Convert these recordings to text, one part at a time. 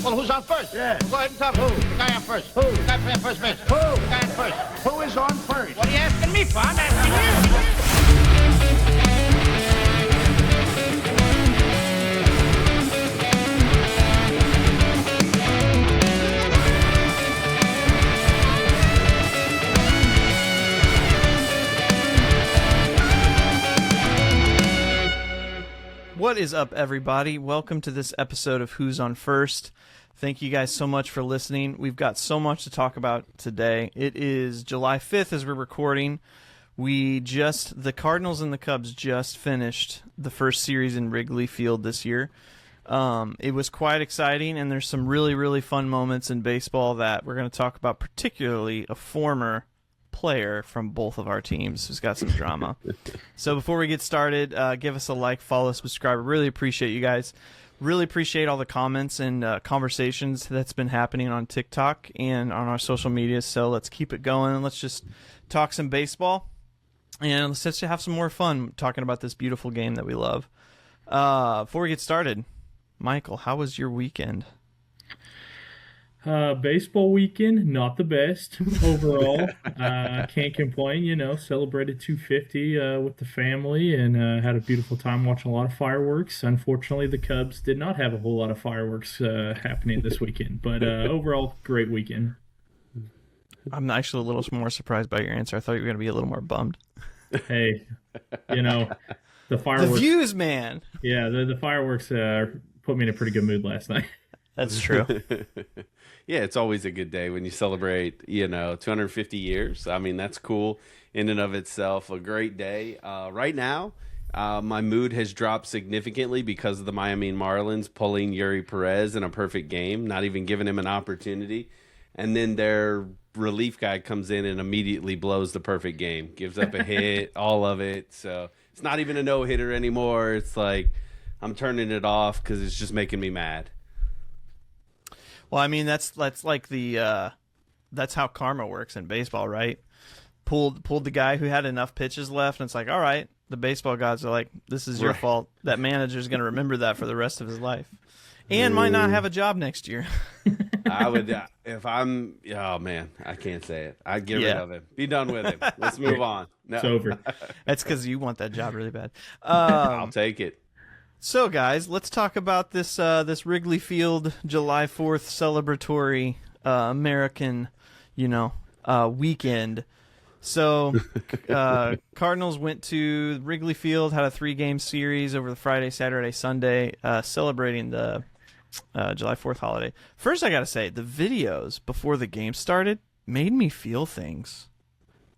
Well, who's on first? Yeah. Go ahead and talk. Who? The guy on first. Who? The guy playing first base. Who? The guy on first. Who is on first? What are you asking me for? I'm asking you. What is up, everybody? Welcome to this episode of Who's on First. Thank you guys so much for listening. We've got so much to talk about today. It is July 5th as we're recording. The Cardinals and the Cubs just finished the first series in Wrigley Field this year. It was quite exciting, and there's some really, really fun moments in baseball that we're going to talk about, particularly a former player from both of our teams who's got some drama. So before we get started, give us a like, follow, subscribe. I really appreciate you guys. Really appreciate all the comments and conversations that's been happening on TikTok and on our social media. So let's keep it going. Let's just talk some baseball, and let's just have some more fun talking about this beautiful game that we love. Before we get started, Michael, how was your weekend? Baseball weekend, not the best overall. Can't complain, celebrated 250 with the family and had a beautiful time watching a lot of fireworks. Unfortunately, the Cubs did not have a whole lot of fireworks happening this weekend, but overall, great weekend. I'm actually a little more surprised by your answer. I thought you were going to be a little more bummed. Hey, the fireworks. The views, man. Yeah, the fireworks put me in a pretty good mood last night. That's true. Yeah, it's always a good day when you celebrate, 250 years. I mean, that's cool in and of itself. A great day. Right now, my mood has dropped significantly because of the Miami Marlins pulling Yuri Perez in a perfect game, not even giving him an opportunity. And then their relief guy comes in and immediately blows the perfect game, gives up a hit, all of it. So it's not even a no-hitter anymore. It's like I'm turning it off because it's just making me mad. Well, I mean, that's like that's how karma works in baseball, right? Pulled the guy who had enough pitches left, and it's like, all right, the baseball gods are like, this is your fault. That manager's going to remember that for the rest of his life, and might not have a job next year. I would, if I'm, oh man, I can't say it. I'd get rid of him. Be done with him. Let's move on. No. It's over. That's because you want that job really bad. I'll take it. So, guys, let's talk about this Wrigley Field July 4th celebratory American, weekend. So, Cardinals went to Wrigley Field, had a 3-game series over the Friday, Saturday, Sunday, celebrating the July 4th holiday. First, I got to say, the videos before the game started made me feel things.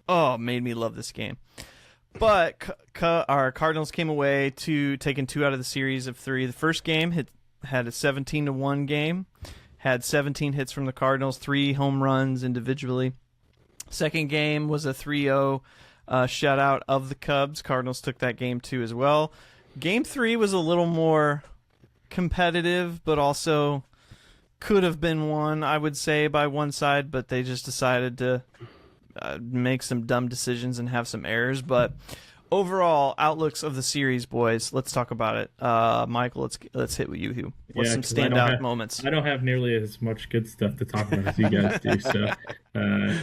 Oh, made me love this game. But our Cardinals came away taking 2 out of the series of 3. The first game had a 17-1 game, had 17 hits from the Cardinals, 3 home runs individually. Second game was a 3-0 shutout of the Cubs. Cardinals took that game 2 as well. Game 3 was a little more competitive, but also could have been won, I would say, by one side, but they just decided to make some dumb decisions and have some errors. But overall outlooks of the series, boys, let's talk about it. Michael, let's hit with you. What's some standout moments? I don't have nearly as much good stuff to talk about as you guys do, so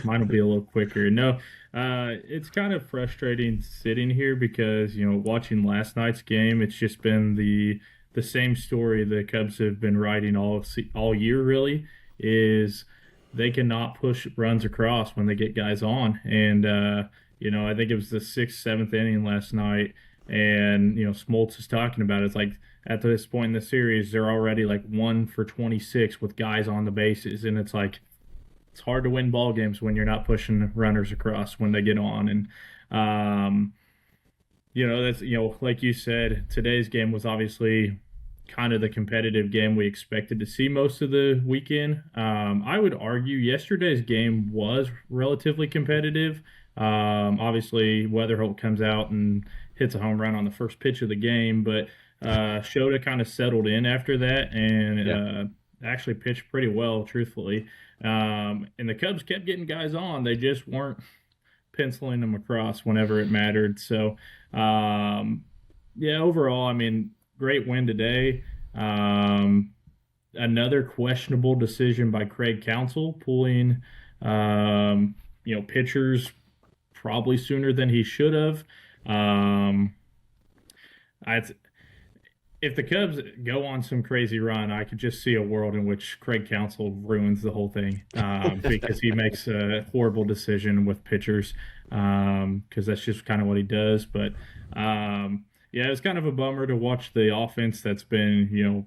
mine will be a little quicker. No, it's kind of frustrating sitting here because watching last night's game, it's just been the same story the Cubs have been writing all year. Really, is they cannot push runs across when they get guys on. And, I think it was the 6th, 7th inning last night. And, Smoltz is talking about it. It's like at this point in the series, they're already like 1 for 26 with guys on the bases. And it's like, it's hard to win ball games when you're not pushing runners across when they get on. And, that's, like you said, today's game was obviously kind of the competitive game we expected to see most of the weekend. I would argue yesterday's game was relatively competitive. Obviously, Weatherholt comes out and hits a home run on the first pitch of the game, but Shota kind of settled in after that and actually pitched pretty well, truthfully. And the Cubs kept getting guys on. They just weren't penciling them across whenever it mattered. So, overall, I mean, great win today. another questionable decision by Craig Counsell, pulling pitchers probably sooner than he should have. I If the Cubs go on some crazy run, I could just see a world in which Craig Counsell ruins the whole thing because he makes a horrible decision with pitchers because that's just kind of what he does. But yeah, it's kind of a bummer to watch the offense that's been,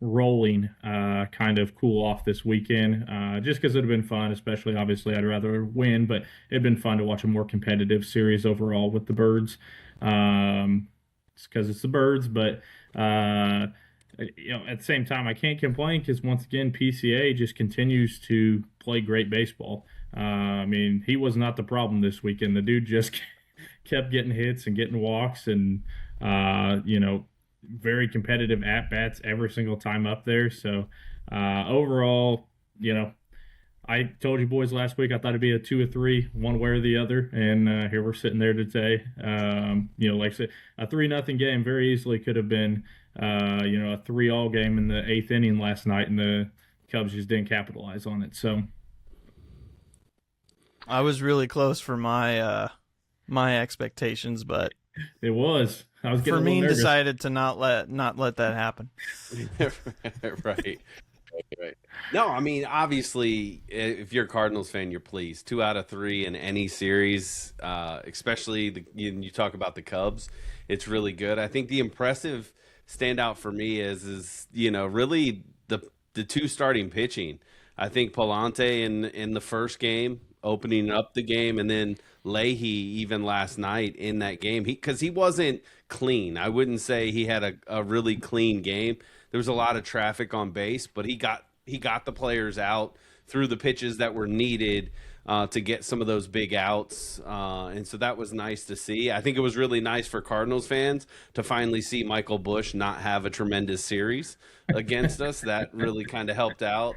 rolling kind of cool off this weekend just because it would have been fun, especially obviously I'd rather win, but it'd been fun to watch a more competitive series overall with the Birds. It's because it's the Birds, but at the same time, I can't complain because once again, PCA just continues to play great baseball. I mean, he was not the problem this weekend. The dude just kept getting hits and getting walks and, very competitive at-bats every single time up there. So overall, I told you boys last week I thought it'd be a 2 or 3, one way or the other, and here we're sitting there today. Like I said, a 3-0 game very easily could have been, a 3-all game in the 8th inning last night, and the Cubs just didn't capitalize on it. So I was really close for my expectations, but it was. I was getting Fermin decided to not let that happen. Right. No, I mean, obviously, if you're a Cardinals fan, you're pleased. 2 out of 3 in any series, especially you talk about the Cubs. It's really good. I think the impressive standout for me is really the 2 starting pitching. I think Palante in the first game, opening up the game, and then Leahy even last night in that game. Because he wasn't clean. I wouldn't say he had a really clean game. There was a lot of traffic on base, but he got the players out through the pitches that were needed to get some of those big outs. And so that was nice to see. I think it was really nice for Cardinals fans to finally see Michael Busch not have a tremendous series against us. That really kind of helped out,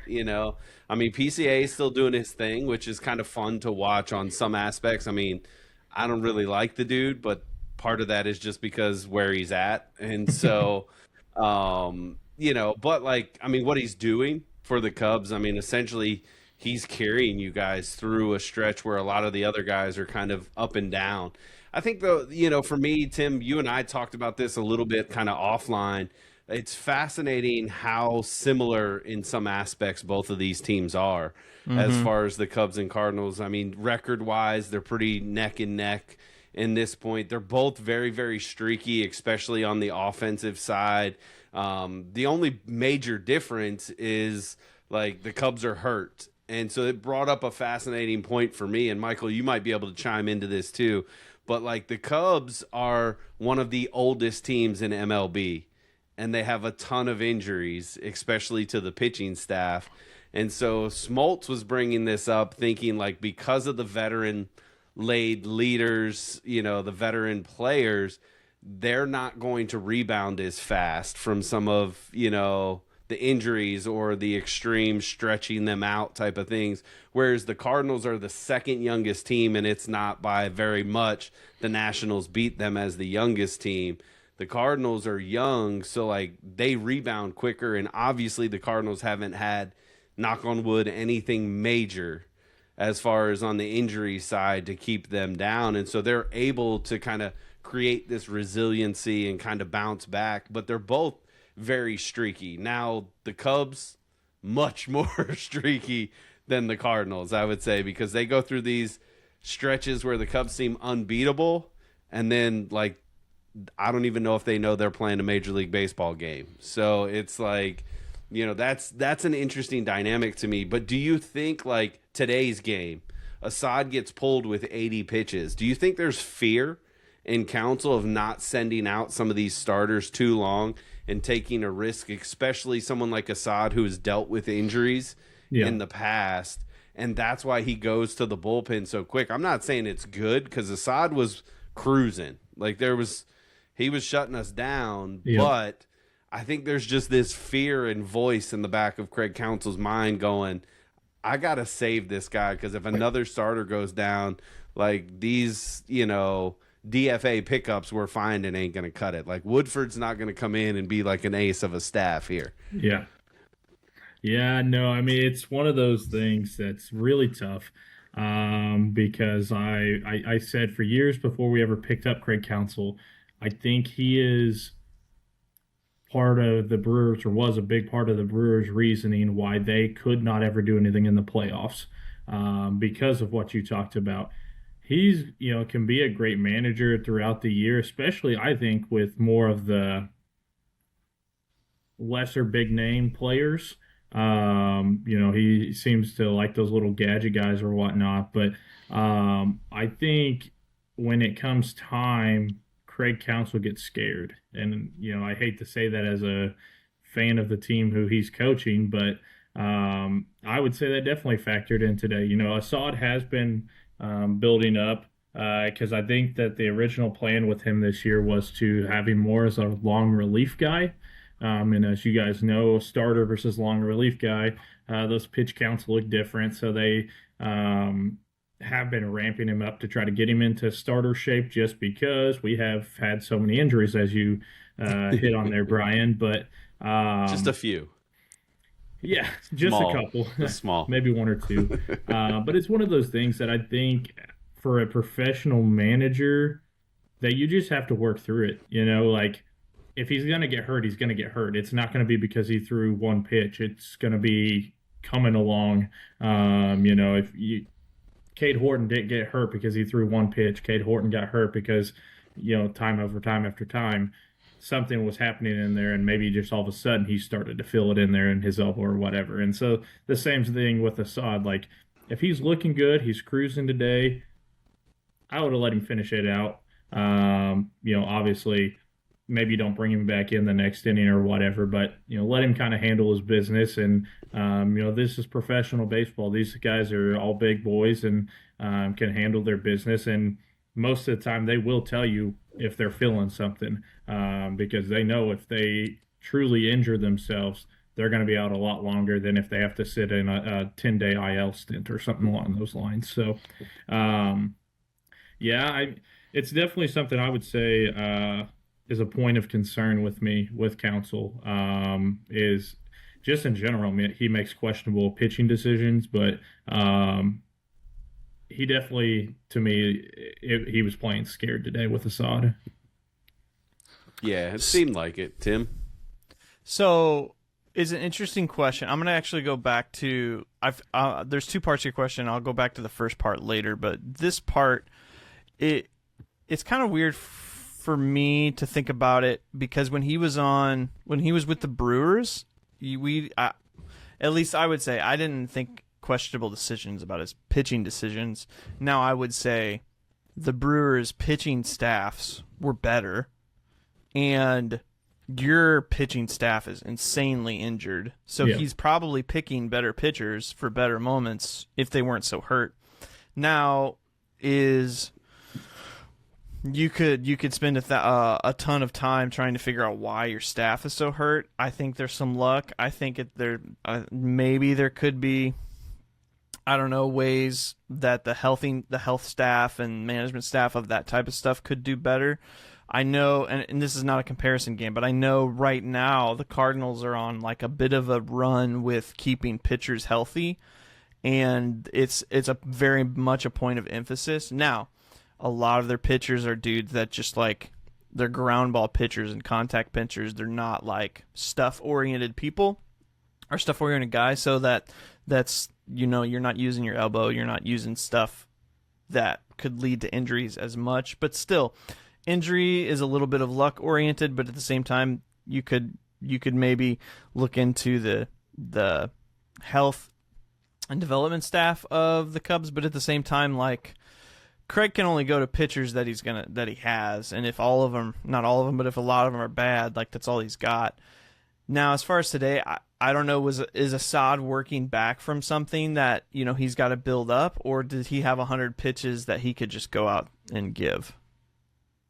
I mean, PCA is still doing his thing, which is kind of fun to watch on some aspects. I mean, I don't really like the dude, but part of that is just because where he's at. And so, but what he's doing for the Cubs, I mean, essentially he's carrying you guys through a stretch where a lot of the other guys are kind of up and down. I think though, for me, Tim, you and I talked about this a little bit kind of offline. It's fascinating how similar in some aspects both of these teams are as far as the Cubs and Cardinals. I mean, record-wise, they're pretty neck and neck in this point. They're both very, very streaky, especially on the offensive side. The only major difference is the Cubs are hurt. And so it brought up a fascinating point for me. And Michael, you might be able to chime into this too. But the Cubs are one of the oldest teams in MLB. And they have a ton of injuries, especially to the pitching staff. And so Smoltz was bringing this up thinking because of the veteran laid leaders, the veteran players, they're not going to rebound as fast from some of, the injuries or the extreme stretching them out type of things. Whereas the Cardinals are the second youngest team, and it's not by very much. The Nationals beat them as the youngest team. The Cardinals are young, so they rebound quicker. And obviously the Cardinals haven't had, knock on wood, anything major as far as on the injury side to keep them down. And so they're able to kind of create this resiliency and kind of bounce back, but they're both very streaky. Now, the Cubs, much more streaky than the Cardinals, I would say, because they go through these stretches where the Cubs seem unbeatable, and then, I don't even know if they know they're playing a Major League Baseball game. So it's that's an interesting dynamic to me. But do you think, today's game, Assad gets pulled with 80 pitches. Do you think there's fear in Counsell of not sending out some of these starters too long and taking a risk, especially someone like Assad who has dealt with injuries in the past, and that's why he goes to the bullpen so quick? I'm not saying it's good because Assad was cruising. He was shutting us down, but I think there's just this fear and voice in the back of Craig Counsell's mind going, I got to save this guy because if another starter goes down, these, DFA pickups we're finding ain't going to cut it. Woodford's not going to come in and be an ace of a staff here. Yeah. Yeah, no, I mean it's one of those things that's really tough because I said for years before we ever picked up Craig Counsell, I think he is part of the Brewers or was a big part of the Brewers' reasoning why they could not ever do anything in the playoffs because of what you talked about. He's, can be a great manager throughout the year, especially I think with more of the lesser big name players. He seems to like those little gadget guys or whatnot. But I think when it comes time, Craig Counsell gets scared. And, I hate to say that as a fan of the team who he's coaching, but I would say that definitely factored in today. Assad has been building up because I think that the original plan with him this year was to have him more as a long relief guy. And as you guys know, starter versus long relief guy, those pitch counts look different. So they have been ramping him up to try to get him into starter shape just because we have had so many injuries, as you hit on there, Brian. But just a few. Yeah, just small. a couple. Just small. Maybe one or two. But it's one of those things that I think for a professional manager that you just have to work through it. Like if he's going to get hurt, he's going to get hurt. It's not going to be because he threw one pitch. It's going to be coming along. Cade Horton didn't get hurt because he threw one pitch. Cade Horton got hurt because, time over time after time, something was happening in there, and maybe just all of a sudden he started to feel it in there in his elbow or whatever. And so the same thing with Assad. Like, if he's looking good, he's cruising today, I would have let him finish it out. Obviously, maybe you don't bring him back in the next inning or whatever, but, let him kind of handle his business. And, this is professional baseball. These guys are all big boys and can handle their business. And most of the time they will tell you if they're feeling something because they know if they truly injure themselves, they're going to be out a lot longer than if they have to sit in a 10-day IL stint or something along those lines. So, it's definitely something I would say is a point of concern with me with Counsell is just in general. I mean, he makes questionable pitching decisions, but he definitely, to me, he was playing scared today with Assad. Yeah, it seemed like it, Tim. So it's an interesting question. I'm going to actually go back to there's two parts to your question. I'll go back to the first part later, but this part, it's kind of weird for me to think about it because when he was with the Brewers, at least I would say I didn't think questionable decisions about his pitching decisions. Now I would say the Brewers pitching staffs were better, and your pitching staff is insanely injured. So he's probably picking better pitchers for better moments if they weren't so hurt. Now you could spend a ton of time trying to figure out why your staff is so hurt. I think there's some luck. I think maybe there could be, I don't know, ways that the health staff and management staff of that type of stuff could do better. I know, and this is not a comparison game, but I know right now the Cardinals are on like a bit of a run with keeping pitchers healthy, and it's a very much a point of emphasis. Now, a lot of their pitchers are dudes that just like they're ground ball pitchers and contact pitchers. They're not like stuff oriented people or stuff oriented guys. So that's you're not using your elbow. You're not using stuff that could lead to injuries as much. But still, injury is a little bit of luck oriented. But at the same time, you could maybe look into the health and development staff of the Cubs. But at the same time, like, Craig can only go to pitchers that he has, and if all of them, not all of them, but if a lot of them are bad, like that's all he's got. Now, as far as today, I don't know, is Assad working back from something that he's got to build up, or did he have 100 pitches that he could just go out and give?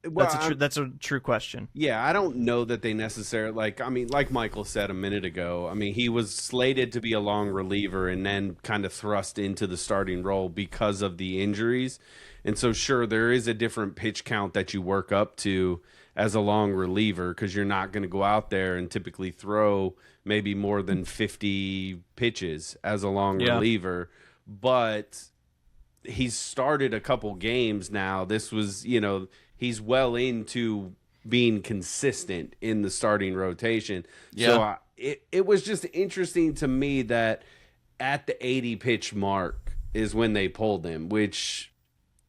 Well, that's a true question. Yeah, I don't know that they necessarily like Michael said a minute ago. I mean, he was slated to be a long reliever and then kind of thrust into the starting role because of the injuries. And so, sure, there is a different pitch count that you work up to as a long reliever because you're not going to go out there and typically throw maybe more than 50 pitches as a long reliever. But he's started a couple games now. This was, he's well into being consistent in the starting rotation. So it was just interesting to me that at the 80 pitch mark is when they pulled him, which,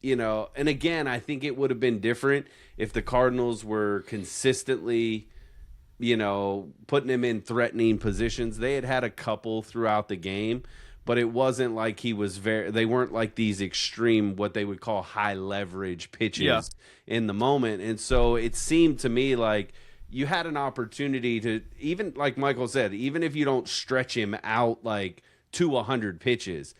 and again, I think it would have been different if the Cardinals were consistently, putting him in threatening positions. They had a couple throughout the game, but it wasn't like they weren't like these extreme, what they would call high leverage pitches in the moment. And so it seemed to me like you had an opportunity to, even like Michael said, even if you don't stretch him out like to 100 pitches,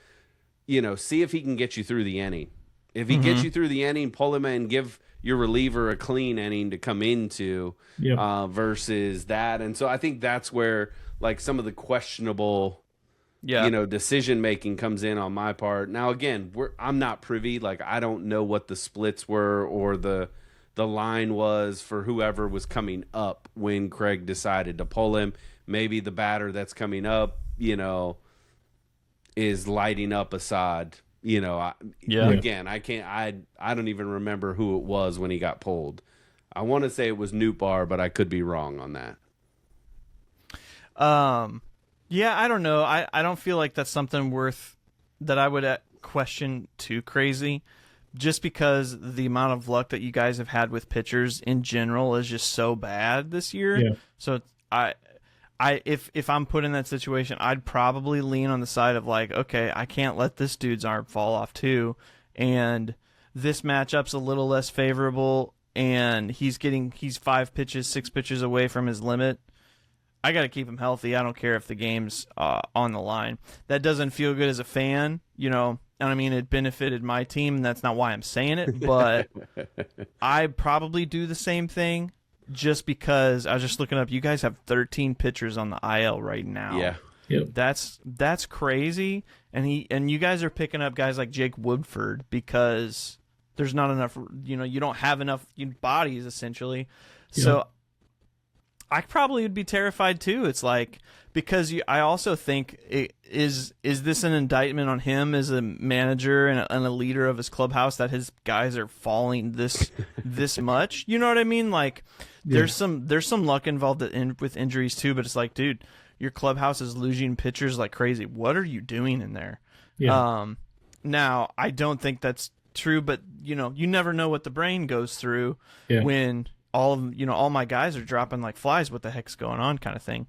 see if he can get you through the inning. If he gets you through the inning, pull him in, give your reliever a clean inning to come into versus that. And so I think that's where like some of the questionable decision making comes in on my part. Now again, I'm not privy, like I don't know what the splits were or the line was for whoever was coming up when Craig decided to pull him. Maybe the batter that's coming up, is lighting up Assad. Again, I don't even remember who it was when he got pulled. I want to say it was Nootbaar, but I could be wrong on that. Yeah, I don't know. I don't feel like that's something that I would question too crazy, just because the amount of luck that you guys have had with pitchers in general is just so bad this year. Yeah. So if I'm put in that situation, I'd probably lean on the side of like, okay, I can't let this dude's arm fall off too, and this matchup's a little less favorable, and he's 6 pitches away from his limit. I got to keep him healthy. I don't care if the game's on the line. That doesn't feel good as a fan, and I mean, it benefited my team, and that's not why I'm saying it, but I probably do the same thing. Just because I was just looking up, you guys have 13 pitchers on the IL right now. Yeah, yep. That's crazy. And you guys are picking up guys like Jake Woodford because there's not enough. You don't have enough bodies essentially. Yeah. So I probably would be terrified too. It's like because I also think is this an indictment on him as a manager and a leader of his clubhouse that his guys are falling this much? You know what I mean? Like. There's some luck involved with injuries too, but it's like, dude, your clubhouse is losing pitchers like crazy. What are you doing in there? Yeah. Now I don't think that's true, but you never know what the brain goes through when all my guys are dropping like flies. What the heck's going on, kind of thing.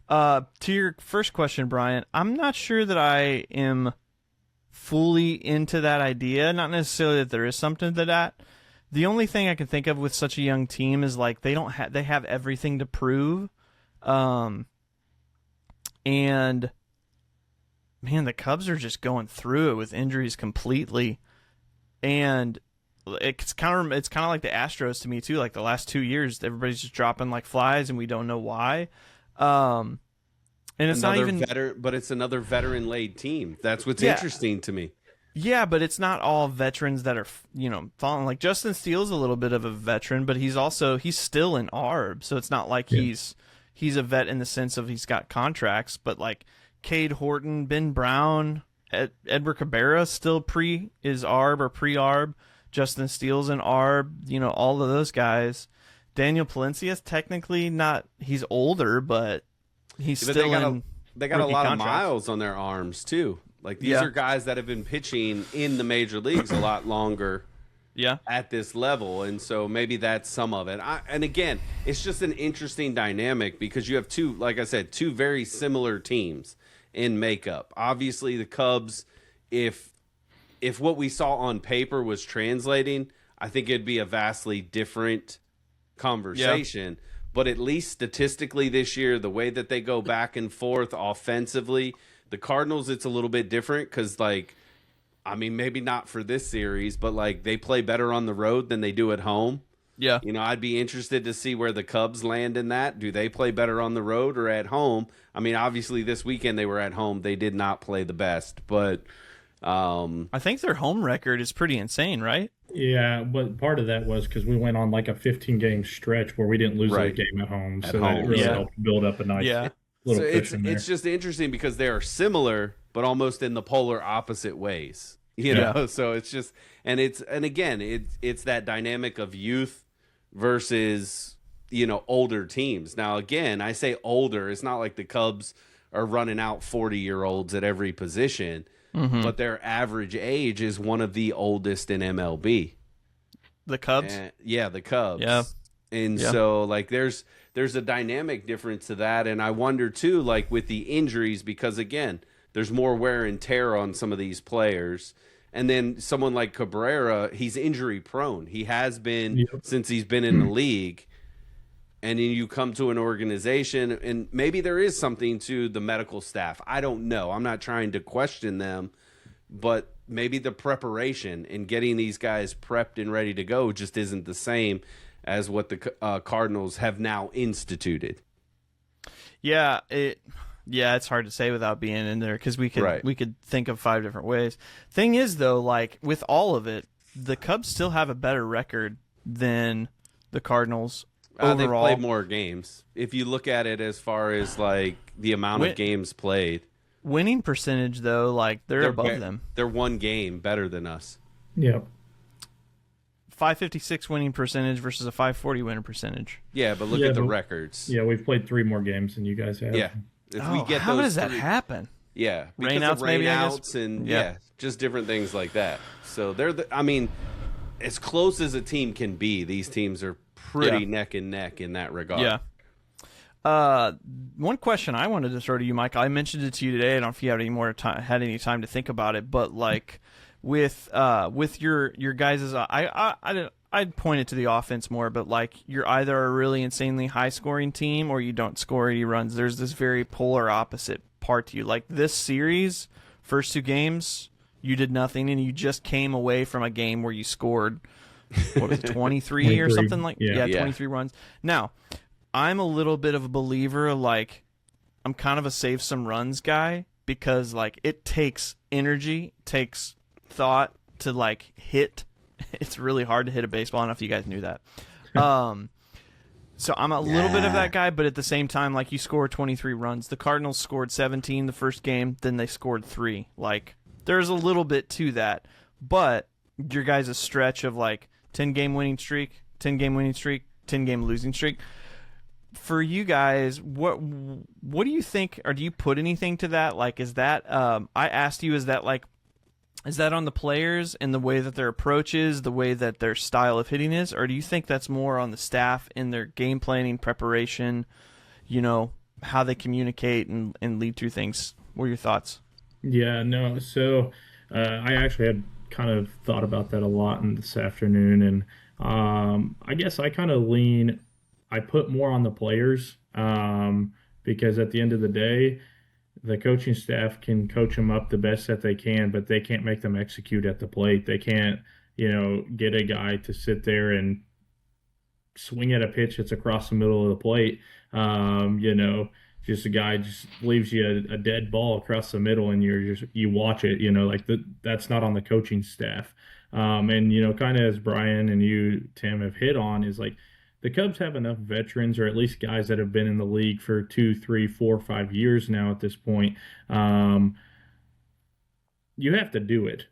To your first question, Brian, I'm not sure that I am fully into that idea. Not necessarily that there is something to that. The only thing I can think of with such a young team is like they have everything to prove, and man, the Cubs are just going through it with injuries completely, and it's kind of like the Astros to me too. Like the last 2 years, everybody's just dropping like flies, and we don't know why. And it's not even but it's another veteran-laden team. That's what's interesting to me. Yeah, but it's not all veterans that are, falling. Like Justin Steele's a little bit of a veteran, but he's still in ARB, so it's not like he's a vet in the sense of he's got contracts. But like Cade Horton, Ben Brown, Edward Cabrera still is ARB or pre-ARB. Justin Steele's in ARB. All of those guys. Daniel Palencia's technically not. He's older, but he's still They got a lot of miles on their arms too. Like these are guys that have been pitching in the major leagues a lot longer at this level. And so maybe that's some of it. And again, it's just an interesting dynamic because you have two very similar teams in makeup. Obviously the Cubs, if what we saw on paper was translating, I think it'd be a vastly different conversation. Yeah. But at least statistically this year, the way that they go back and forth offensively, the Cardinals, it's a little bit different because, maybe not for this series, but, they play better on the road than they do at home. Yeah. I'd be interested to see where the Cubs land in that. Do they play better on the road or at home? I mean, obviously this weekend they were at home. They did not play the best. But, I think their home record is pretty insane, right? Yeah, but part of that was because we went on like a 15-game stretch where we didn't lose Right. a game at home, At so that home, really yeah. helped build up a nice Yeah. little So cushion there. it's just interesting because they are similar, but almost in the polar opposite ways. You Yeah. know, so it's just and again it's that dynamic of youth versus older teams. Now again, I say older. It's not like the Cubs are running out 40-year-olds at every position, but their average age is one of the oldest in MLB. The Cubs. Yeah, the Cubs. Yeah. And Yeah. so like there's a dynamic difference to that, and I wonder too, like with the injuries, because again, there's more wear and tear on some of these players. And then someone like Cabrera, he's injury prone. He has been since he's been in the league. And then you come to an organization, and maybe there is something to the medical staff. I don't know. I'm not trying to question them, but maybe the preparation and getting these guys prepped and ready to go just isn't the same as what the Cardinals have now instituted. Yeah, it's hard to say without being in there because we could think of 5 different ways. Thing is, though, like with all of it, the Cubs still have a better record than the Cardinals overall. They've played more games. If you look at it as far as like the amount of games played, winning percentage though, like they're above them. They're one game better than us. Yep. 556 winning percentage versus a 540 winning percentage. Yeah, but look at the records. Yeah, we've played 3 more games than you guys have. Yeah. If we get how those does that 3 happen? Yeah, because Rainouts, of maybe, I guess? rainouts and Yeah. just different things like that. So I mean, as close as a team can be, these teams are pretty neck and neck in that regard. Yeah. One question I wanted to throw to you, Mike. I mentioned it to you today. I don't know if you had any more time, had any time to think about it, but like with your guys' I'd point it to the offense more, but like you're either a really insanely high scoring team or you don't score any runs. There's this very polar opposite part to you. Like this series, first 2 games, you did nothing and you just came away from a game where you scored, what was it, 23 or something like yeah. 23 runs. Now, I'm a little bit of a believer, like I'm kind of a save some runs guy because like it takes energy, takes thought to like hit. It's really hard to hit a baseball. I don't know if you guys knew that. So I'm a little bit of that guy, but at the same time, like you score 23 runs. The Cardinals scored 17 the first game, then they scored 3. Like there's a little bit to that, but your guys' stretch of like 10-game winning streak, 10-game winning streak, 10-game losing streak. For you guys, what do you think, or do you put anything to that? Like, is that I asked you, is that on the players and the way that their approach is, the way that their style of hitting is, or do you think that's more on the staff in their game planning, preparation, how they communicate and lead through things? What are your thoughts? Yeah, no. So I actually had kind of thought about that a lot this afternoon, and I guess I kind of I put more on the players because at the end of the day, the coaching staff can coach them up the best that they can, but they can't make them execute at the plate. They can't, get a guy to sit there and swing at a pitch that's across the middle of the plate. Just a guy just leaves you a dead ball across the middle, and you watch it. That's not on the coaching staff. And kind of as Brian and you, Tim, have hit on is like, the Cubs have enough veterans, or at least guys that have been in the league for 2, 3, 4, 5 years now at this point. You have to do it.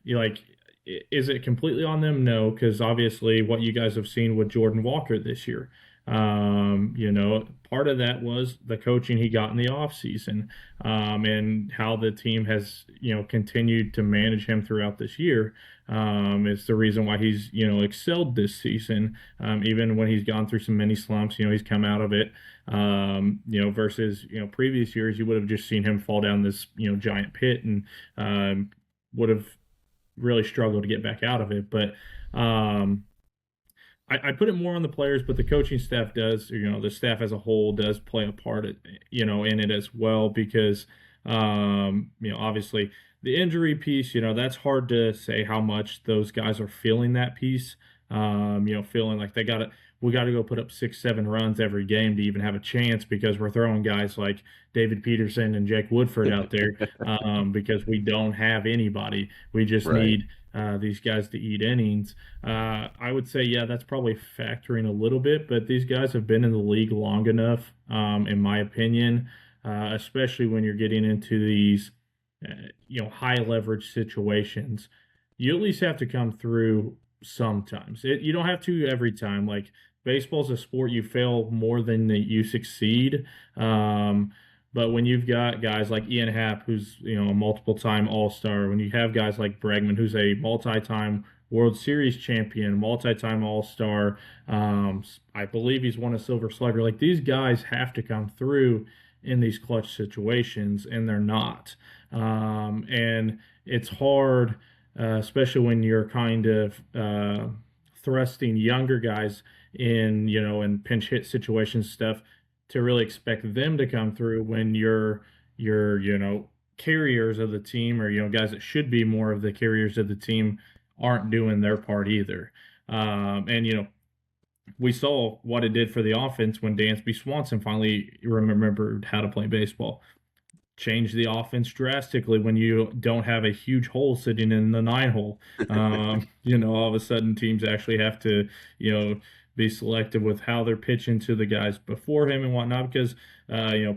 Is it completely on them? No, because obviously what you guys have seen with Jordan Walker this year. Part of that was the coaching he got in the offseason, and how the team has, continued to manage him throughout this year. It's the reason why he's, excelled this season. Even when he's gone through some mini slumps, he's come out of it. Versus, previous years, you would have just seen him fall down this, giant pit and would have really struggled to get back out of it. But I put it more on the players, but the coaching staff does, the staff as a whole does play a part, in it as well, because, obviously the injury piece, that's hard to say how much those guys are feeling that piece, feeling like they got it. we got to go put up 6, 7 runs every game to even have a chance because we're throwing guys like David Peterson and Jake Woodford out there because we don't have anybody. We just need these guys to eat innings. I would say, yeah, that's probably factoring a little bit, but these guys have been in the league long enough, in my opinion, especially when you're getting into these, high leverage situations. You at least have to come through sometimes. You don't have to every time. Like baseball's a sport you fail more than you succeed. But when you've got guys like Ian Happ, who's a multiple-time All-Star, when you have guys like Bregman, who's a multi-time World Series champion, multi-time All-Star, I believe he's won a Silver Slugger. Like these guys have to come through in these clutch situations, and they're not. And it's hard, especially when you're kind of thrusting younger guys in pinch hit situations stuff, to really expect them to come through when you're carriers of the team, or guys that should be more of the carriers of the team aren't doing their part either. And we saw what it did for the offense when Dansby Swanson finally remembered how to play baseball. Changed the offense drastically when you don't have a huge hole sitting in the 9-hole. All of a sudden teams actually have to, be selective with how they're pitching to the guys before him and whatnot, because,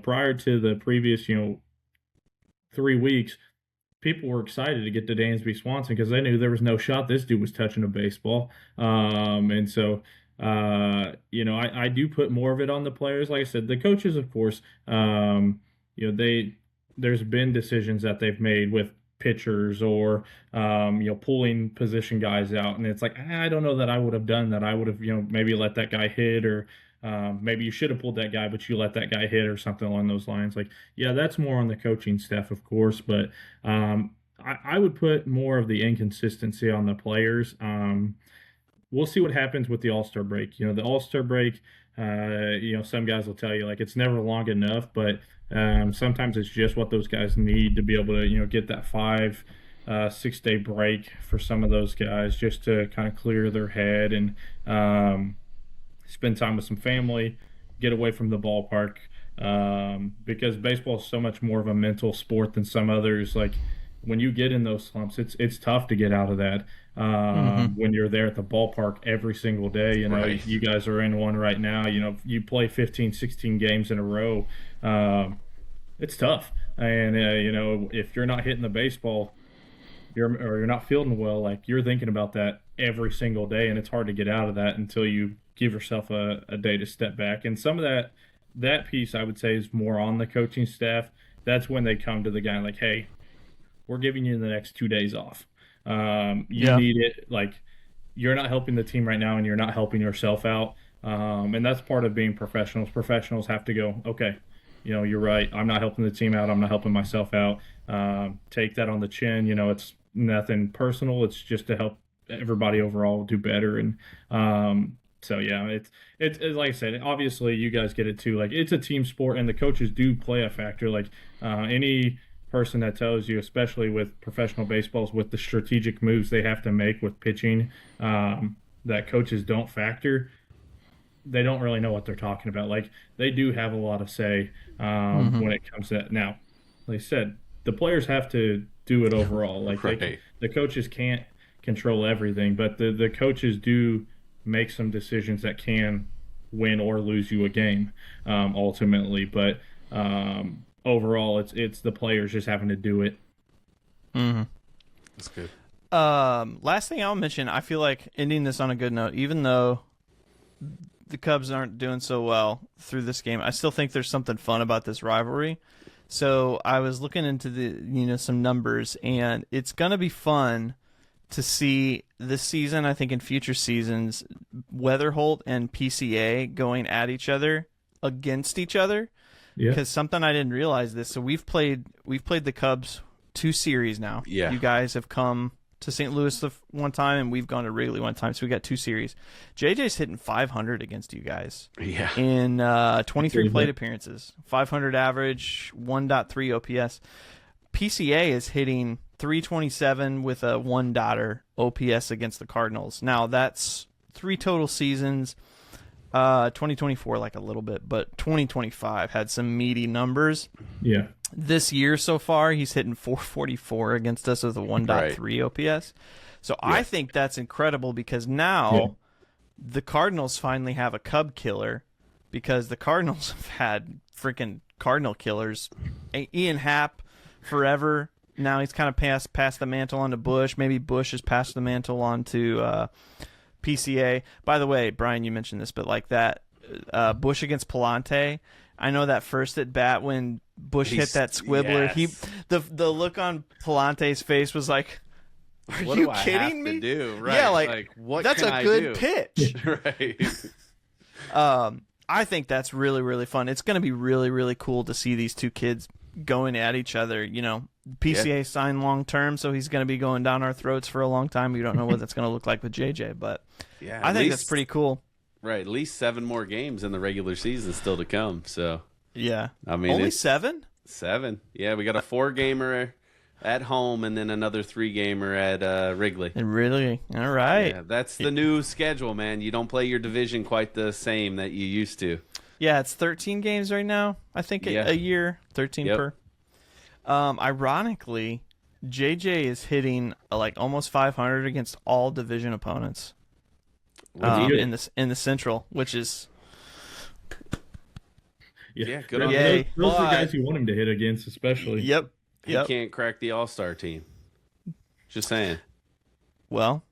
prior to the previous, 3 weeks, people were excited to get to Dansby Swanson because they knew there was no shot this dude was touching a baseball. And so, I do put more of it on the players. Like I said, the coaches, of course, there's been decisions that they've made with pitchers or pulling position guys out, and it's like, I don't know that I would have done that. I would have maybe let that guy hit, or maybe you should have pulled that guy but you let that guy hit, or something along those lines. Like, yeah, that's more on the coaching staff, of course, but I would put more of the inconsistency on the players. We'll see what happens with the All-Star break. The All-Star break, some guys will tell you like it's never long enough, but sometimes it's just what those guys need to be able to, get that 5-6 day break for some of those guys, just to kind of clear their head and spend time with some family, get away from the ballpark, because baseball is so much more of a mental sport than some others. Like when you get in those slumps, it's tough to get out of that. When you're there at the ballpark every single day, you guys are in one right now, you play 15, 16 games in a row. It's tough. And, if you're not hitting the baseball, you're not fielding well, like you're thinking about that every single day, and it's hard to get out of that until you give yourself a day to step back. And some of that piece, I would say, is more on the coaching staff. That's when they come to the guy like, hey, we're giving you the next 2 days off. You need it. Like, you're not helping the team right now, and you're not helping yourself out. And that's part of being professionals. Professionals have to go, okay, you're right. I'm not helping the team out. I'm not helping myself out. Take that on the chin. It's nothing personal. It's just to help everybody overall do better. And so, yeah, it's like I said, obviously you guys get it too. Like, it's a team sport, and the coaches do play a factor. Like any person that tells you, especially with professional baseballs, with the strategic moves they have to make with pitching, that coaches don't factor, they don't really know what they're talking about. Like, they do have a lot of say when it comes to that. Now, like I said, the players have to do it overall. Like, the coaches can't control everything, but the coaches do make some decisions that can win or lose you a game, ultimately. But overall, it's the players just having to do it. That's good. Last thing I'll mention, I feel like ending this on a good note, even though the Cubs aren't doing so well through this game, I still think there's something fun about this rivalry. So I was looking into some numbers, and it's gonna be fun to see this season. I think in future seasons, Weatherholt and PCA going at each other against each other. Yeah. Because something I didn't realize this. So we've played the Cubs 2 series now. Yeah. You guys have come to St. Louis one time, and we've gone to Wrigley one time. So we got 2 series. JJ's hitting 500 against you guys. Yeah. In 23 plate appearances, 500 average, 1.3 OPS. PCA is hitting 327 with a 1 OPS against the Cardinals. Now that's 3 total seasons. 2024 like a little bit, but 2025 had some meaty numbers. Yeah. This year so far, he's hitting 444 against us with a 1.3 OPS. So I think that's incredible because now the Cardinals finally have a Cub killer because the Cardinals have had freaking Cardinal killers. Ian Happ forever. Now he's kind of passed the mantle on to Bush. Maybe Bush has passed the mantle on to PCA. By the way, Brian, you mentioned this, but like that Bush against Palante, I know that first at bat when Bush hit that squibbler, the look on Palante's face was like, "Are What you do I kidding have me?" to do? Right. Yeah, like what that's can a I good do? pitch. Right. I think that's really, really fun. It's going to be really, really cool to see these two kids going at each other. You know, PCA signed long term, so he's going to be going down our throats for a long time. We don't know what that's going to look like with JJ, but Yeah, I at think least- that's pretty cool. Right. At least 7 more games in the regular season still to come. So, Yeah. I mean, Only it's 7? 7. Yeah, we got a 4-gamer at home and then another 3-gamer at Wrigley. And really? All right. Yeah, that's the new schedule, man. You don't play your division quite the same that you used to. Yeah, it's 13 games right now. I think Yeah. a year, 13 Yep. per. Ironically, JJ is hitting like almost 500 against all division opponents in the Central, which is Yeah, good Those on Yay. him. those are the But- guys you want him to hit against, especially. yep. He can't crack the All-Star team. Just saying. Well,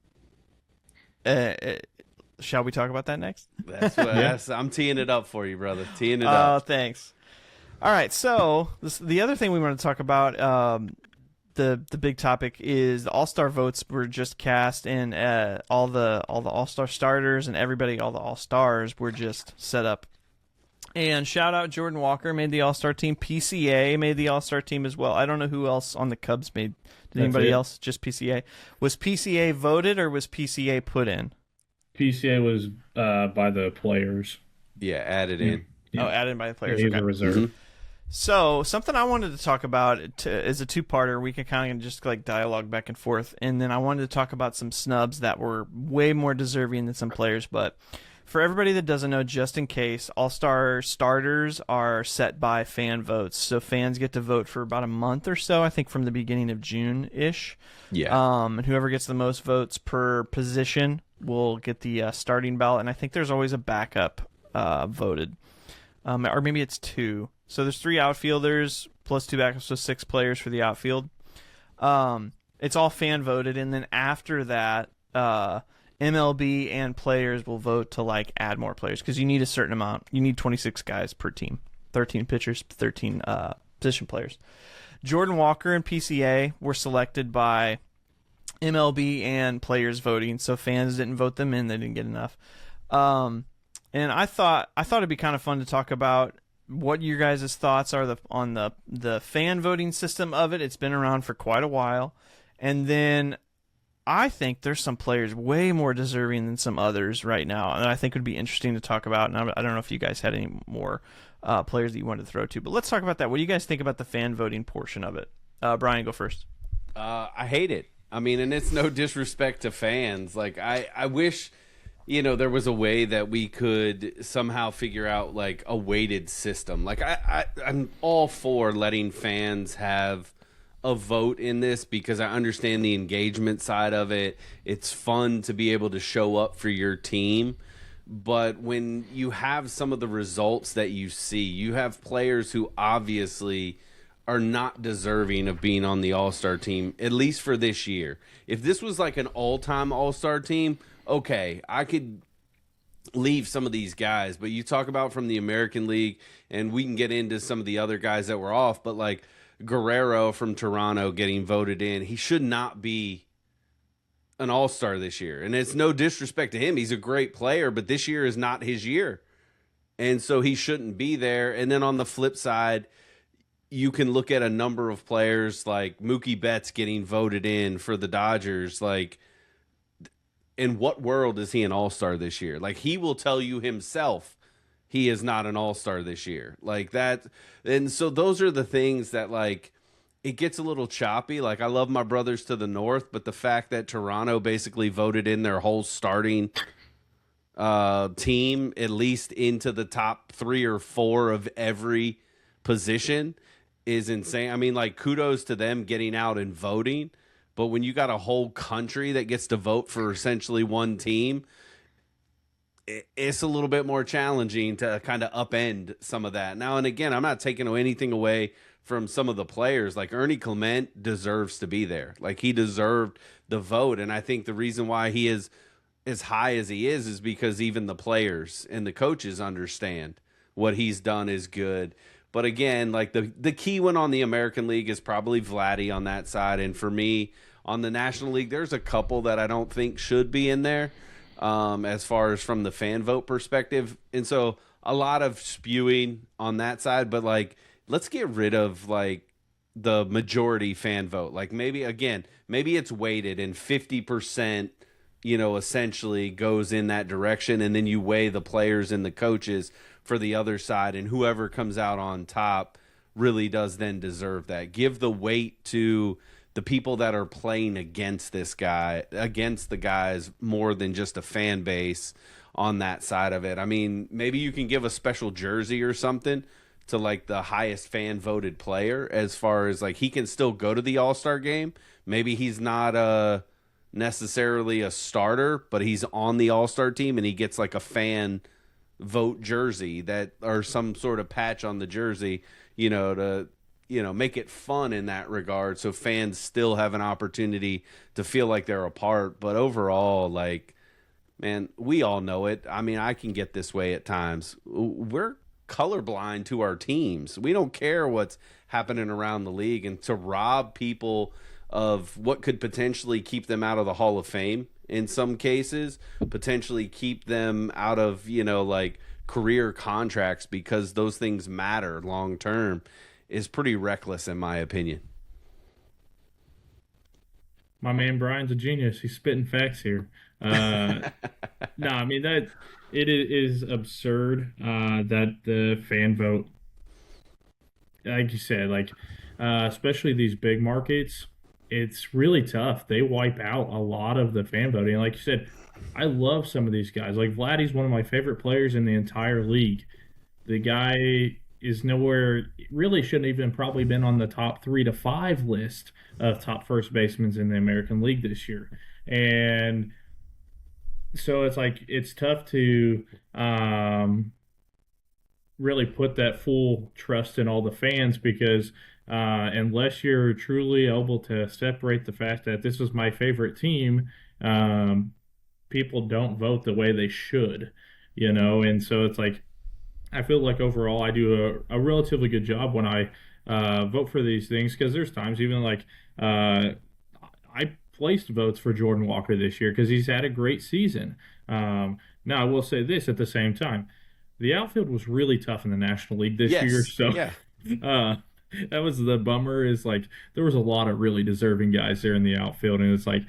shall we talk about that next? That's what I'm teeing it up for you, brother. Teeing it Oh, up. thanks. All right, so the other thing we want to talk about, the big topic is the All-Star votes were just cast, and all the All-Star starters and everybody, all the All-Stars were just set up. And shout out Jordan Walker made the All-Star team. PCA made the All-Star team as well. I don't know who else on the Cubs made. Did That's anybody it. else? Just PCA. Was PCA voted or was PCA put in? PCA was by the players. Yeah, add it in. Yeah. Oh, added by the players. He's Okay. a reserve. Mhm. So something I wanted to talk about is a two-parter. We can kind of just like dialogue back and forth, and then I wanted to talk about some snubs that were way more deserving than some players. But for everybody that doesn't know, just in case, All-Star starters are set by fan votes. So fans get to vote for about a month or so, I think from the beginning of June-ish. Yeah. And whoever gets the most votes per position will get the starting ballot. And I think there's always a backup voted. Or maybe it's 2. So there's 3 outfielders plus 2 backups, so 6 players for the outfield. It's all fan voted, and then after that, MLB and players will vote to like add more players because you need a certain amount. You need 26 guys per team, 13 pitchers, 13 position players. Jordan Walker and PCA were selected by MLB and players voting, so fans didn't vote them in; they didn't get enough. And I thought it'd be kind of fun to talk about what your guys' thoughts are on the fan voting system of it. It's been around for quite a while, and then I think there's some players way more deserving than some others right now, and I think would be interesting to talk about. And I don't know if you guys had any more players that you wanted to throw to, but let's talk about that. What do you guys think about the fan voting portion of it? Brian, go first. I hate it. I mean, and it's no disrespect to fans. Like, I wish, there was a way that we could somehow figure out, like, a weighted system. Like, I'm all for letting fans have a vote in this because I understand the engagement side of it. It's fun to be able to show up for your team. But when you have some of the results that you see, you have players who obviously are not deserving of being on the All-Star team, at least for this year. If this was like an all-time All-Star team, okay, I could leave some of these guys. But you talk about from the American League, and we can get into some of the other guys that were off, but like Guerrero from Toronto getting voted in, he should not be an all-star this year. And it's no disrespect to him. He's a great player, but this year is not his year. And so he shouldn't be there. And then on the flip side, you can look at a number of players like Mookie Betts getting voted in for the Dodgers. Like, in what world is he an all-star this year? Like, he will tell you himself he is not an all-star this year. Like that. And so those are the things that, like, it gets a little choppy. Like, I love my brothers to the north, but the fact that Toronto basically voted in their whole starting team at least into the top 3 or 4 of every position is insane. I mean, like, kudos to them getting out and voting, but when you got a whole country that gets to vote for essentially one team, it's a little bit more challenging to kind of upend some of that. Now, and again, I'm not taking anything away from some of the players. Like, Ernie Clement deserves to be there. Like, he deserved the vote, and I think the reason why he is as high as he is because even the players and the coaches understand what he's done is good. But again, like, the key one on the American League is probably Vladdy on that side. And for me, on the National League, there's a couple that I don't think should be in there as far as from the fan vote perspective. And so a lot of spewing on that side. But, like, let's get rid of, like, the majority fan vote. Like, maybe it's weighted and 50%, essentially goes in that direction, and then you weigh the players and the coaches for the other side, and whoever comes out on top really does then deserve that. Give the weight to the people that are playing against the guys more than just a fan base on that side of it. I mean, maybe you can give a special jersey or something to, like, the highest fan voted player, as far as, like, he can still go to the All-Star game. Maybe he's not necessarily a starter, but he's on the All-Star team and he gets, like, a fan vote jersey or some sort of patch on the jersey, to make it fun in that regard, so fans still have an opportunity to feel like they're a part. But overall, like, man, we all know it. I mean, I can get this way at times. We're colorblind to our teams. We don't care what's happening around the league, and to rob people of what could potentially keep them out of the Hall of Fame in some cases, potentially keep them out of, like, career contracts, because those things matter long term, is pretty reckless in my opinion. My man Brian's a genius. He's spitting facts here. No, I mean, that it is absurd that the fan vote, like you said, like, especially these big markets, it's really tough. They wipe out a lot of the fan voting. Like you said, I love some of these guys. Like, Vladdy's one of my favorite players in the entire league. The guy is nowhere, really shouldn't even probably been on the top 3 to 5 list of top first basemen in the American League this year. And so it's like, it's tough to really put that full trust in all the fans, because unless you're truly able to separate the fact that this is my favorite team, people don't vote the way they should, and so it's like, I feel like overall I do a relatively good job when I vote for these things, because there's times even like I placed votes for Jordan Walker this year because he's had a great season. Now, I will say this at the same time. The outfield was really tough in the National League this year. So Yeah. that was the bummer, is like there was a lot of really deserving guys there in the outfield. And it's like,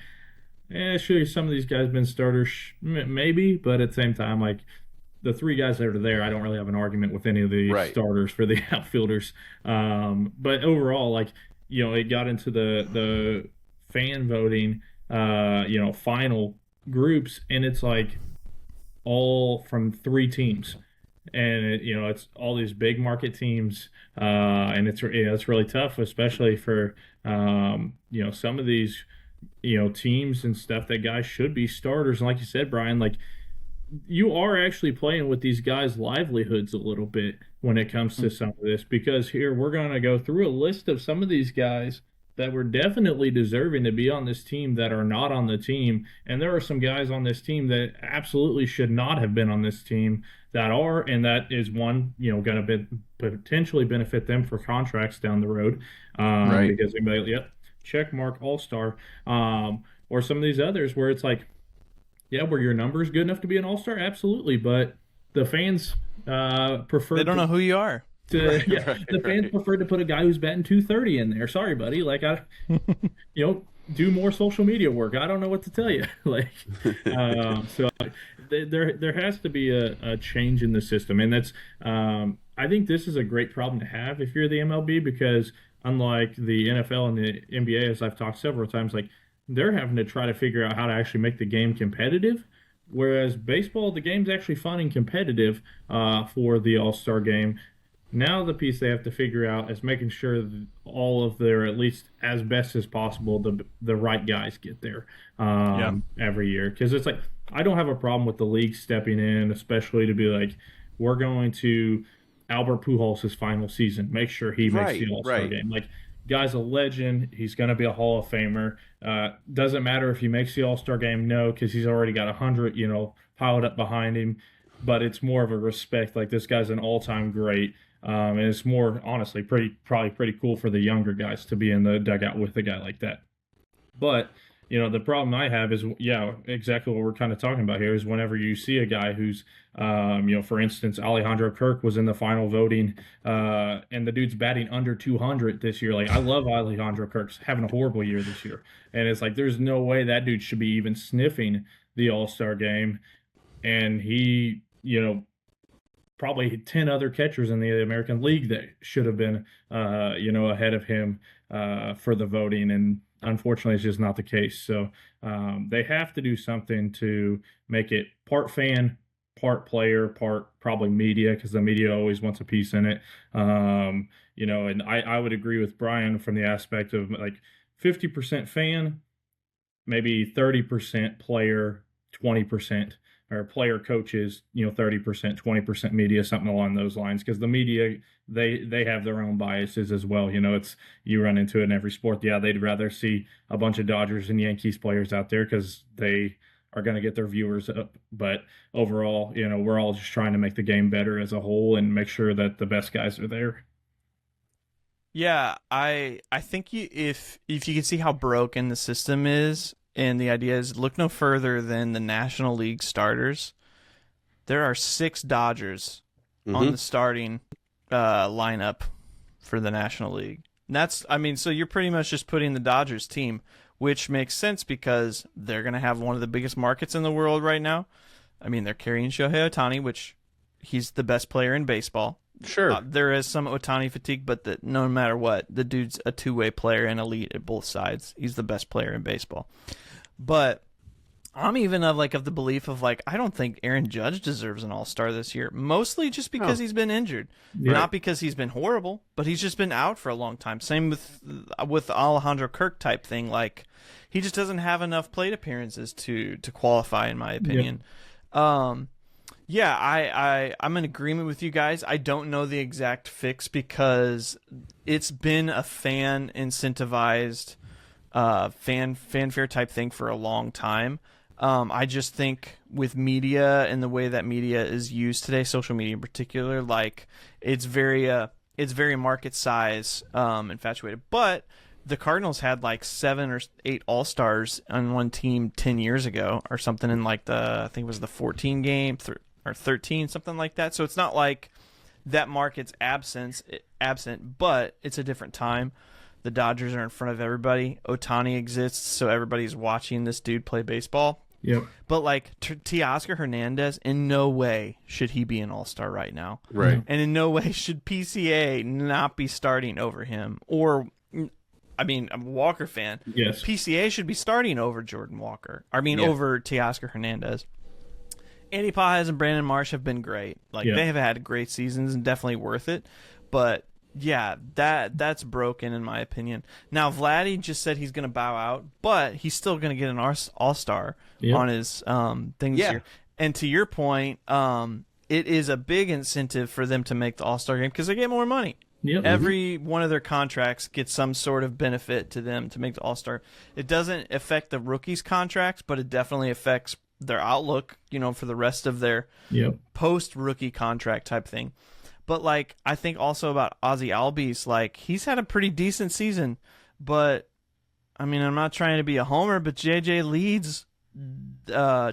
sure, some of these guys been starters, maybe. But at the same time, like, the 3 guys that are there, I don't really have an argument with any of the starters for the outfielders. But overall, like, it got into the fan voting, final groups, and it's like all from 3 teams, and it's all these big market teams, and it's really tough, especially for some of these teams and stuff that guys should be starters. And like you said, Brian, like, you are actually playing with these guys' livelihoods a little bit when it comes to some of this, because here we're going to go through a list of some of these guys that were definitely deserving to be on this team that are not on the team. And there are some guys on this team that absolutely should not have been on this team that are, and that is one, going to potentially benefit them for contracts down the road. Because they're like, yep, check mark All-Star. Or some of these others where it's like, yeah, were your numbers good enough to be an All-Star? Absolutely. But the fans prefer. They don't know who you are. The fans prefer to put a guy who's batting 230 in there. Sorry, buddy. Like, do more social media work. I don't know what to tell you. Like, so there has to be a change in the system, and that's I think this is a great problem to have if you're the MLB, because unlike the NFL and the NBA, as I've talked several times, like, they're having to try to figure out how to actually make the game competitive. Whereas baseball, the game's actually fun and competitive for the All-Star game. Now the piece they have to figure out is making sure that all of their, at least as best as possible, the right guys get there every year. Because it's like, I don't have a problem with the league stepping in, especially to be like, we're going to Albert Pujols' final season. Make sure he makes the All-Star game. Like, guy's a legend. He's going to be a Hall of Famer. Doesn't matter if he makes the All-Star game, no, because he's already got 100, piled up behind him. But it's more of a respect. Like, this guy's an all-time great. And it's more, honestly, probably pretty cool for the younger guys to be in the dugout with a guy like that. But, the problem I have is, exactly what we're kind of talking about here is whenever you see a guy who's, for instance, Alejandro Kirk was in the final voting, and the dude's batting under 200 this year. Like, I love Alejandro Kirk's having a horrible year this year. And it's like, there's no way that dude should be even sniffing the All-Star game. And he, probably 10 other catchers in the American League that should have been, ahead of him for the voting. And unfortunately, it's just not the case. So they have to do something to make it part fan, part player, part probably media, because the media always wants a piece in it. And I would agree with Brian from the aspect of like 50% fan, maybe 30% player, 20%. Or player coaches, 30%, 20% media, something along those lines. Because the media, they have their own biases as well. It's, you run into it in every sport. Yeah, they'd rather see a bunch of Dodgers and Yankees players out there because they are going to get their viewers up. But overall, we're all just trying to make the game better as a whole and make sure that the best guys are there. Yeah, I think if you can see how broken the system is. And the idea is, look no further than the National League starters. There are 6 Dodgers on the starting lineup for the National League. And so you're pretty much just putting the Dodgers team, which makes sense because they're going to have one of the biggest markets in the world right now. They're carrying Shohei Ohtani, which he's the best player in baseball. Sure. There is some Ohtani fatigue, but no matter what, the dude's a two-way player and elite at both sides. He's the best player in baseball. But I'm even of the belief of I don't think Aaron Judge deserves an All-Star this year, mostly just because he's been injured. Yeah. Not because he's been horrible, but he's just been out for a long time. Same with Alejandro Kirk type thing. He just doesn't have enough plate appearances to qualify, in my opinion. Yeah. I'm in agreement with you guys. I don't know the exact fix because it's been a fan incentivized fanfare type thing for a long time. I just think with media and the way that media is used today, social media in particular, it's very market size infatuated. But the Cardinals had 7 or 8 All-Stars on one team 10 years ago or something in I think it was the 14 game or 13, something like that. So it's not like that market's absent, but it's a different time. The Dodgers are in front of everybody. Ohtani exists, so everybody's watching this dude play baseball. Yep. But Teoscar Hernandez, in no way should he be an All-Star right now. Right. And in no way should PCA not be starting over him. Or, I'm a Walker fan. Yes. PCA should be starting over Jordan Walker. Over Teoscar Hernandez. Andy Pages and Brandon Marsh have been great. They have had great seasons and definitely worth it. But yeah, that's broken in my opinion. Now Vladdy just said he's going to bow out, but he's still going to get an All-Star on his thing this year. And to your point, it is a big incentive for them to make the All-Star game because they get more money. Yep. Every one of their contracts gets some sort of benefit to them to make the All-Star. It doesn't affect the rookies' contracts, but it definitely affects their outlook, for the rest of their post-rookie contract type thing. But I think also about Ozzy Albies, he's had a pretty decent season, but I'm not trying to be a homer, but JJ leads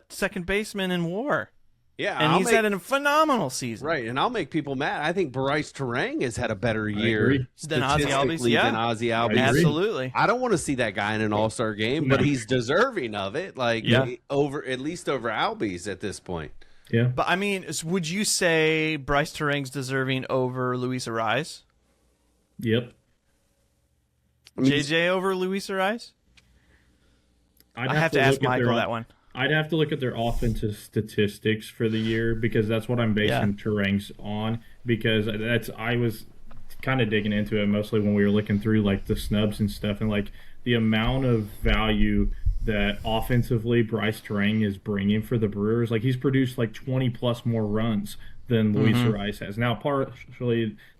second baseman in WAR. Yeah, and he's had a phenomenal season. Right, and I'll make people mad. I think Bryce Terang has had a better year than Ozzy Albies. Yeah, than Ozzy Albies. Absolutely. I don't want to see that guy in an All-Star game, but he's deserving of it. Over at least over Albies at this point. Yeah. But would you say Bryce Terang's deserving over Luis Ariz? Yep. JJ over Luis Ariz? I have to ask Michael that one. I'd have to look at their offensive statistics for the year because that's what I'm basing Terang's on. Because I was kind of digging into it mostly when we were looking through like the snubs and stuff, and like the amount of value that offensively Bryce Terang is bringing for the Brewers. Like he's produced like 20 plus more runs than Luis Ariz has. Now,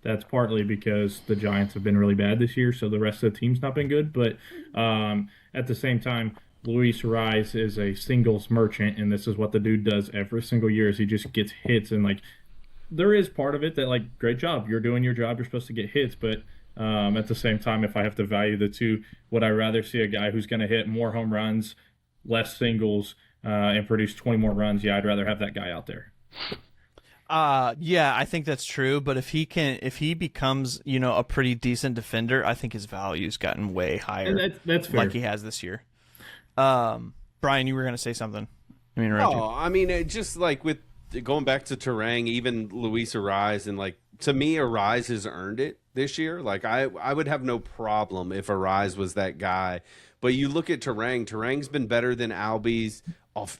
that's partly because the Giants have been really bad this year, so the rest of the team's not been good. But at the same time, Luis Ariz is a singles merchant, and this is what the dude does every single year is he just gets hits. And, like, there is part of it that, like, great job. You're doing your job. You're supposed to get hits. But at the same time, if I have to value the two, would I rather see a guy who's going to hit more home runs, less singles, and produce 20 more runs? Yeah, I'd rather have that guy out there. Yeah, I think that's true. But if he becomes, a pretty decent defender, I think his value's gotten way higher. And that's fair. Like he has this year. Brian, you were going to say something. I mean, it just like with going back to Terang, even Luis Ariz, and like to me, Ariz has earned it this year. Like I would have no problem if Ariz was that guy. But you look at Terang. Terang's been better than Albies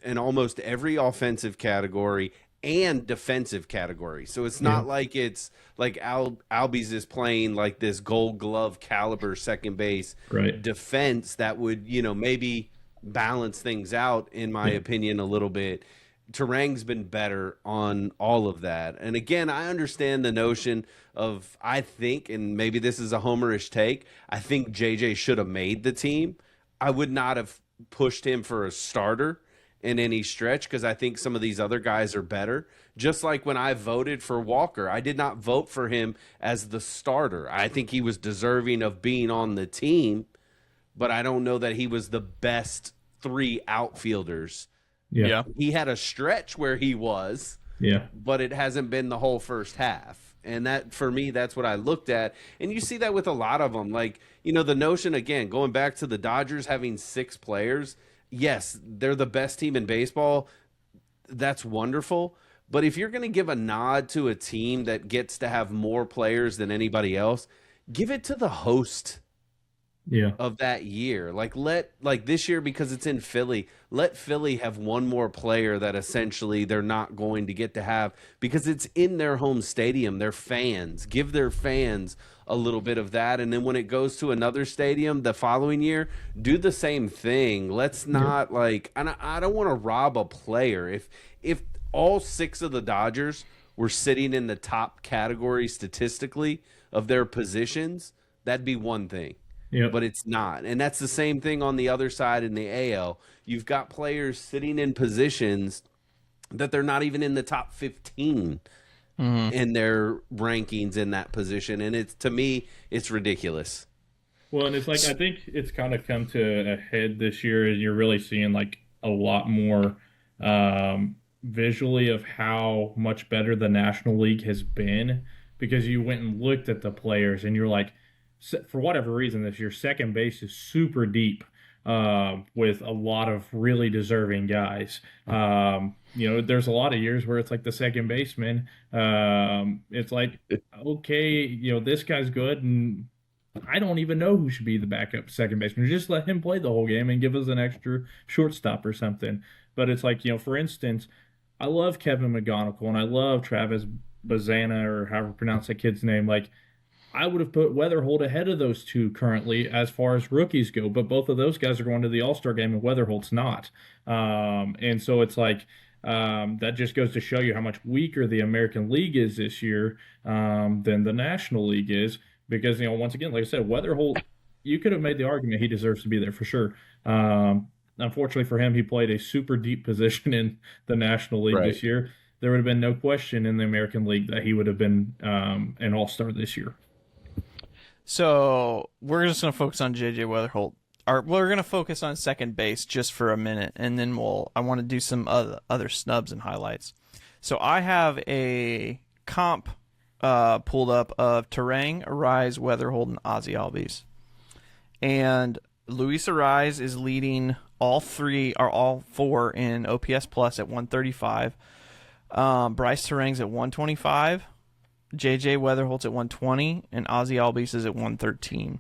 in almost every offensive category and defensive category. So it's not like it's like Albies is playing like this Gold Glove caliber second base defense that would, maybe balance things out, in my opinion, a little bit. Terang's been better on all of that. And again, I understand the notion of, I think, and maybe this is a homerish take, I think JJ should have made the team. I would not have pushed him for a starter in any stretch because I think some of these other guys are better. Just like when I voted for Walker, I did not vote for him as the starter. I think he was deserving of being on the team, but I don't know that he was the best three outfielders. Yeah. He had a stretch where he was, but it hasn't been the whole first half. And that, for me, that's what I looked at. And you see that with a lot of them. Like, the notion, again, going back to the Dodgers having 6 players, yes, they're the best team in baseball. That's wonderful. But if you're going to give a nod to a team that gets to have more players than anybody else, give it to the host of that year. Like this year, because it's in Philly, let Philly have one more player that essentially they're not going to get to have because it's in their home stadium. Their fans, give their fans a little bit of that. And then when it goes to another stadium the following year, do the same thing. Let's not I don't want to rob a player. If all 6 of the Dodgers were sitting in the top category statistically of their positions, that'd be one thing. But it's not. And that's the same thing on the other side in the AL. You've got players sitting in positions that they're not even in the top 15 in their rankings in that position. And to me, it's ridiculous. Well, and it's like, I think it's kind of come to a head this year, and you're really seeing like a lot more visually of how much better the National League has been, because you went and looked at the players and you're like, for whatever reason this year, second base is super deep with a lot of really deserving guys. There's a lot of years where it's like the second baseman. It's like, okay, this guy's good, and I don't even know who should be the backup second baseman. Just let him play the whole game and give us an extra shortstop or something. But it's like, for instance, I love Kevin McGonigal and I love Travis Bazana, or however you pronounce that kid's name. Like, I would have put Weatherholt ahead of those two currently as far as rookies go, but both of those guys are going to the All-Star game and Weatherholt's not. And so it's like, that just goes to show you how much weaker the American League is this year than the National League is, because, once again, like I said, Weatherholt, you could have made the argument he deserves to be there for sure. Unfortunately for him, he played a super deep position in the National League this year. There would have been no question in the American League that he would have been an All-Star this year. So we're just going to focus on JJ Weatherholt. We're going to focus on second base just for a minute, and then I want to do some other snubs and highlights. So I have a comp pulled up of Terang, Ariz, Weatherholt, and Ozzie Albies. And Luis Ariz is leading all 4 in OPS plus at 135. Bryce Terang's at 125. JJ Weatherholt's at 120, and Ozzie Albies is at 113.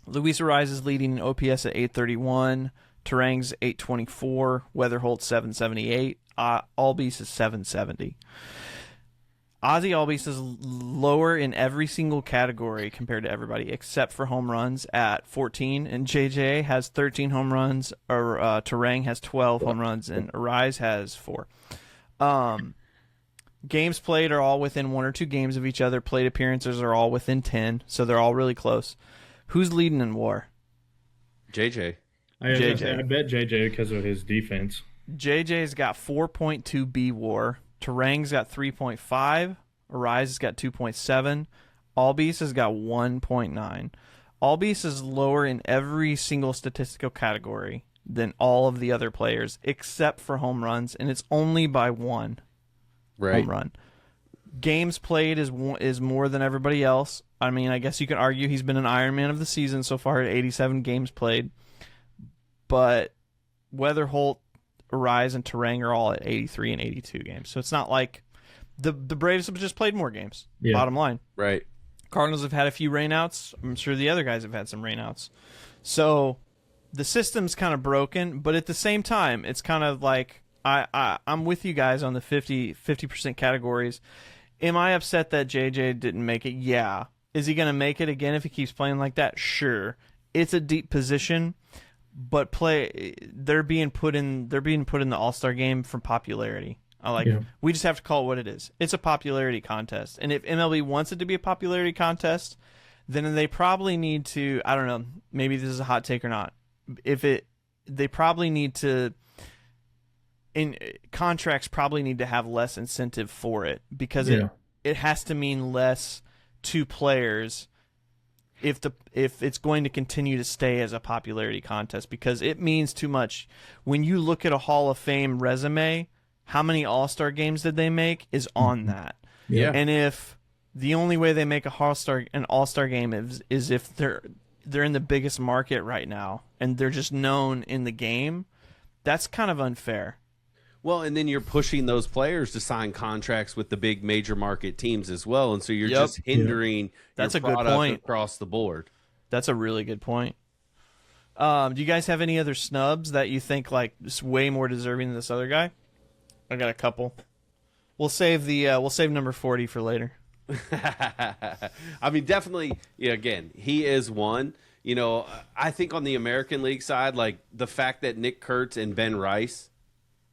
Luis Ariz is leading in OPS at 831. Terang's 824, Weatherholt 778, Albies is 770. Ozzy Albies is lower in every single category compared to everybody except for home runs at 14, and JJ has 13 home runs, or Terang has 12 home runs, and Arise has 4. Games played are all within 1 or 2 games of each other. Plate appearances are all within 10, so they're all really close. Who's leading in WAR? JJ. I bet JJ because of his defense. JJ's got 4.2 B WAR. Terang's got 3.5. Arise has got 2.7. Albies has got 1.9. Albies is lower in every single statistical category than all of the other players except for home runs, and it's only by 1 home run. Games played is more than everybody else. I mean, I guess you could argue he's been an Ironman of the season so far at 87 games played, but Weatherholt, Arise, and Terang are all at 83 and 82 games. So it's not like the Braves have just played more games. Yeah. Bottom line. Right. Cardinals have had a few rainouts. I'm sure the other guys have had some rainouts. So the system's kind of broken, but at the same time, it's kind of like I'm with you guys on the 50% categories. Am I upset that JJ didn't make it? Yeah. Is he going to make it again if he keeps playing like that? Sure. It's a deep position, but they're being put in the All-Star game for popularity. We just have to call it what it is. It's a popularity contest. And if MLB wants it to be a popularity contest, then they probably need to, I don't know, maybe this is a hot take or not. They probably need to, contracts probably need to have less incentive for it, because it has to mean less to players if it's going to continue to stay as a popularity contest, because it means too much. When you look at a Hall of Fame resume, how many All-Star games did they make is on that. Yeah. And if the only way they make an All-Star game is if they're in the biggest market right now and they're just known in the game, that's kind of unfair. Well, and then you're pushing those players to sign contracts with the big major market teams as well, and so you're just hindering that's your a good product point across the board. That's a really good point. Do you guys have any other snubs that you think like is way more deserving than this other guy? I got a couple. We'll save number 40 for later. I mean, definitely. Again, he is one. I think on the American League side, like the fact that Nick Kurtz and Ben Rice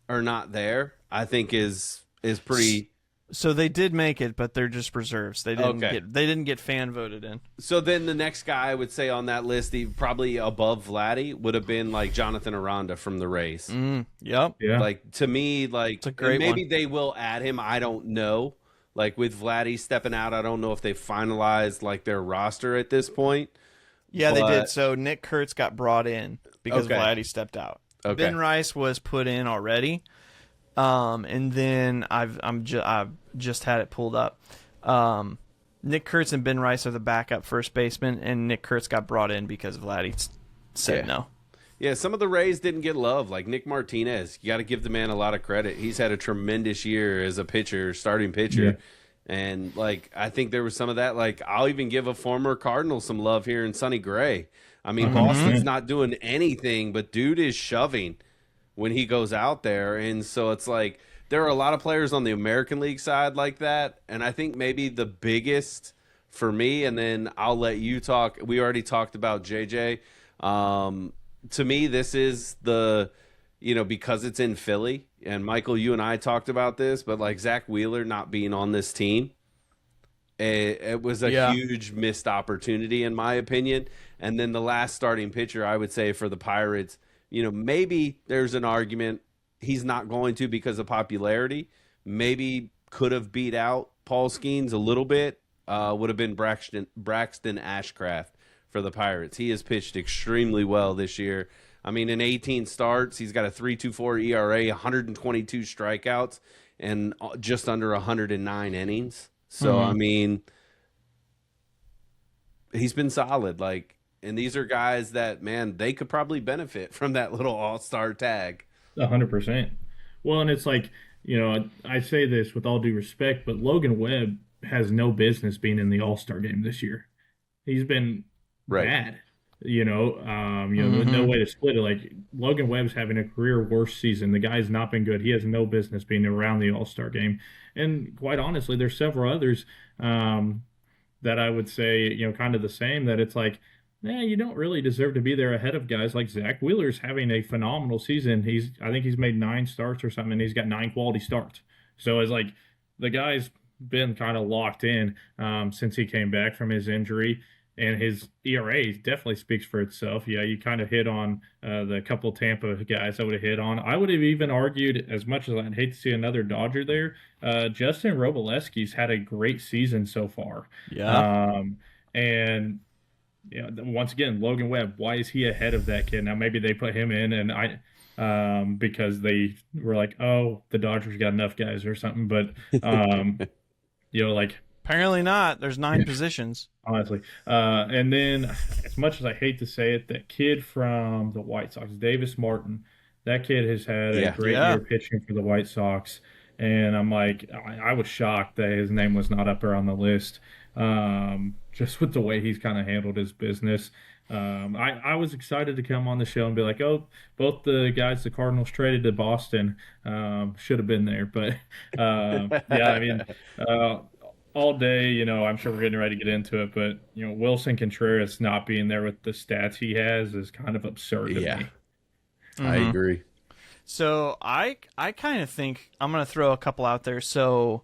are not there, I think is pretty. So they did make it, but they're just reserves. They didn't get fan voted in. So then the next guy I would say on that list, probably above Vladdy, would have been like Jonathan Aranda from the Rays. Yep. Yeah. Like to me, like it's a great maybe one. they will add him. I don't know. Like with Vladdy stepping out, I don't know if they finalized like their roster at this point. Yeah, they did. So Nick Kurtz got brought in because Vladdy stepped out. Okay. Ben Rice was put in already, and then I've just had it pulled up. Nick Kurtz and Ben Rice are the backup first baseman, and Nick Kurtz got brought in because Vladdy said no. Yeah, some of the Rays didn't get love, like Nick Martinez. You got to give the man a lot of credit. He's had a tremendous year as a pitcher, starting pitcher. Yeah. And, like, I think there was some of that. Like, I'll even give a former Cardinal some love here in Sonny Gray. I mean, Boston's not doing anything, but dude is shoving when he goes out there. And so it's like there are a lot of players on the American League side like that. And I think maybe the biggest for me, and then I'll let you talk. We already talked about JJ. To me, this is because it's in Philly. And Michael, you and I talked about this, but like Zach Wheeler not being on this team, it was a huge missed opportunity in my opinion. And then the last starting pitcher, I would say for the Pirates, maybe there's an argument he's not going to because of popularity. Maybe could have beat out Paul Skeens a little bit. Would have been Braxton Ashcraft for the Pirates. He has pitched extremely well this year. I mean, in 18 starts, he's got a 3.24 ERA, 122 strikeouts, and just under 109 innings. So, I mean, he's been solid. Like, and these are guys that, man, they could probably benefit from that little all-star tag. 100%. Well, and it's like, I say this with all due respect, but Logan Webb has no business being in the all-star game this year. He's been bad. No way to split it. Like Logan Webb's having a career worst season. The guy's not been good. He has no business being around the All-Star game. And quite honestly, there's several others that I would say, kind of the same, that it's like, you don't really deserve to be there ahead of guys like Zach Wheeler's having a phenomenal season. I think he's made 9 starts or something, and he's got 9 quality starts. So it's like the guy's been kind of locked in since he came back from his injury, and his ERA definitely speaks for itself. Yeah, you kind of hit on the couple Tampa guys I would have hit on. I would have even argued, as much as I'd hate to see another Dodger there, Justin Robolewski's had a great season so far. Yeah. And once again, Logan Webb, why is he ahead of that kid? Now maybe they put him in, and because they were like, oh, the Dodgers got enough guys or something. But like apparently not. There's 9 positions. Honestly, and then as much as I hate to say it, that kid from the White Sox, Davis Martin, that kid has had a great year pitching for the White Sox. And I'm like, I was shocked that his name was not up there on the list. Just with the way he's kind of handled his business. I was excited to come on the show and be like, oh, both the guys the Cardinals traded to Boston should have been there. But, all day, I'm sure we're getting ready to get into it. But, Wilson Contreras not being there with the stats he has is kind of absurd to me. Mm-hmm. I agree. So I kind of think I'm going to throw a couple out there. So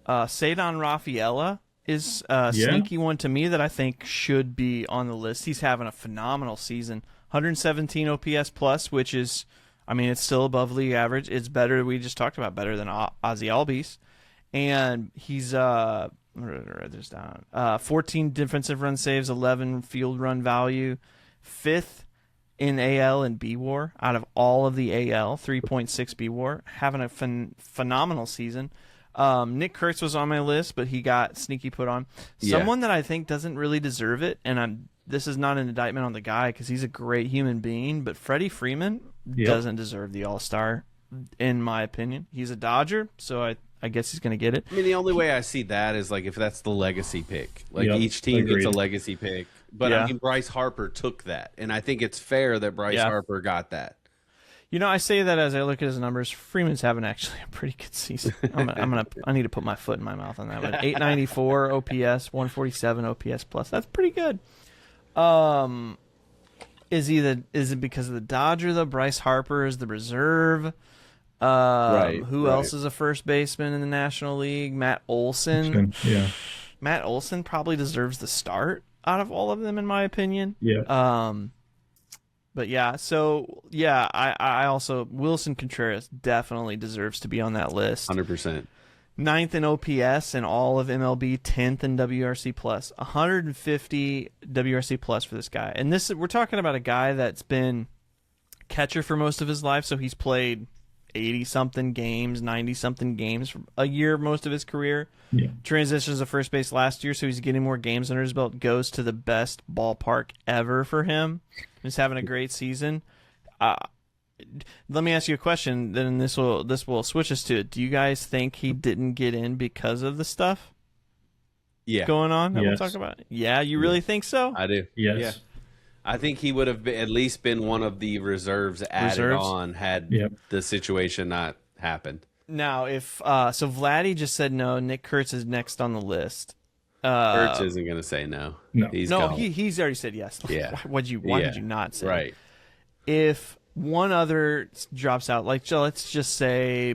Cedon Rafaela is a sneaky one to me that I think should be on the list. He's having a phenomenal season. 117 OPS plus, which is, it's still above league average. It's better, we just talked about, better than Ozzy Albies. And he's, write this down, 14 defensive run saves, 11 field run value, 5th in AL and B WAR out of all of the AL, 3.6 B WAR, having a phenomenal season. Nick Kurtz was on my list, but he got sneaky put on. Someone that I think doesn't really deserve it, and this is not an indictment on the guy because he's a great human being, but Freddie Freeman doesn't deserve the All-Star, in my opinion. He's a Dodger, so I guess he's going to get it. The only way I see that is like if that's the legacy pick. Like each team gets a legacy pick. But Bryce Harper took that, and I think it's fair that Bryce Harper got that. I say that as I look at his numbers. Freeman's having actually a pretty good season. I need to put my foot in my mouth on that one. 894 OPS, 147 OPS plus. That's pretty good. Is it because of the Dodger though? Bryce Harper is the reserve. Who else is a first baseman in the National League? Matt Olson. Yeah. Matt Olson probably deserves the start out of all of them, in my opinion. Yeah. But I also, Wilson Contreras definitely deserves to be on that list. 100%. 9th in OPS in all of MLB, 10th in WRC plus, 150 WRC plus for this guy. And we're talking about a guy that's been catcher for most of his life, so he's played 80-something games, 90-something games for a year most of his career. Yeah. Transitions to first base last year, so he's getting more games under his belt. Goes to the best ballpark ever for him. He's having a great season. Let me ask you a question, then this will switch us to it. Do you guys think he didn't get in because of the stuff going on that we'll talk about? Yeah, you really think so? I do. Yes. Yeah. I think he would have at least been one of the reserves added on had the situation not happened. Now, if so, Vladdy just said no. Nick Kurtz is next on the list. Kurtz isn't going to say no. No, he's already said yes. Yeah. Why did you not say? Right. If one other drops out, like let's just say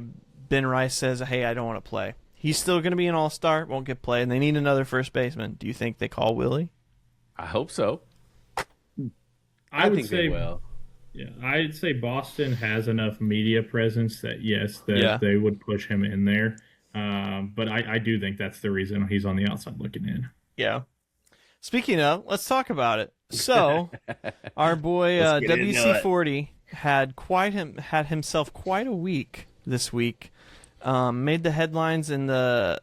Ben Rice says, "Hey, I don't want to play." He's still going to be an all-star, won't get played, and they need another first baseman. Do you think they call Willie? I hope so. I would think say, they will. Yeah, I'd say Boston has enough media presence that they would push him in there. But I do think that's the reason he's on the outside looking in. Yeah. Speaking of, let's talk about it. So, our boy WC40 had himself quite a week this week. Made the headlines in the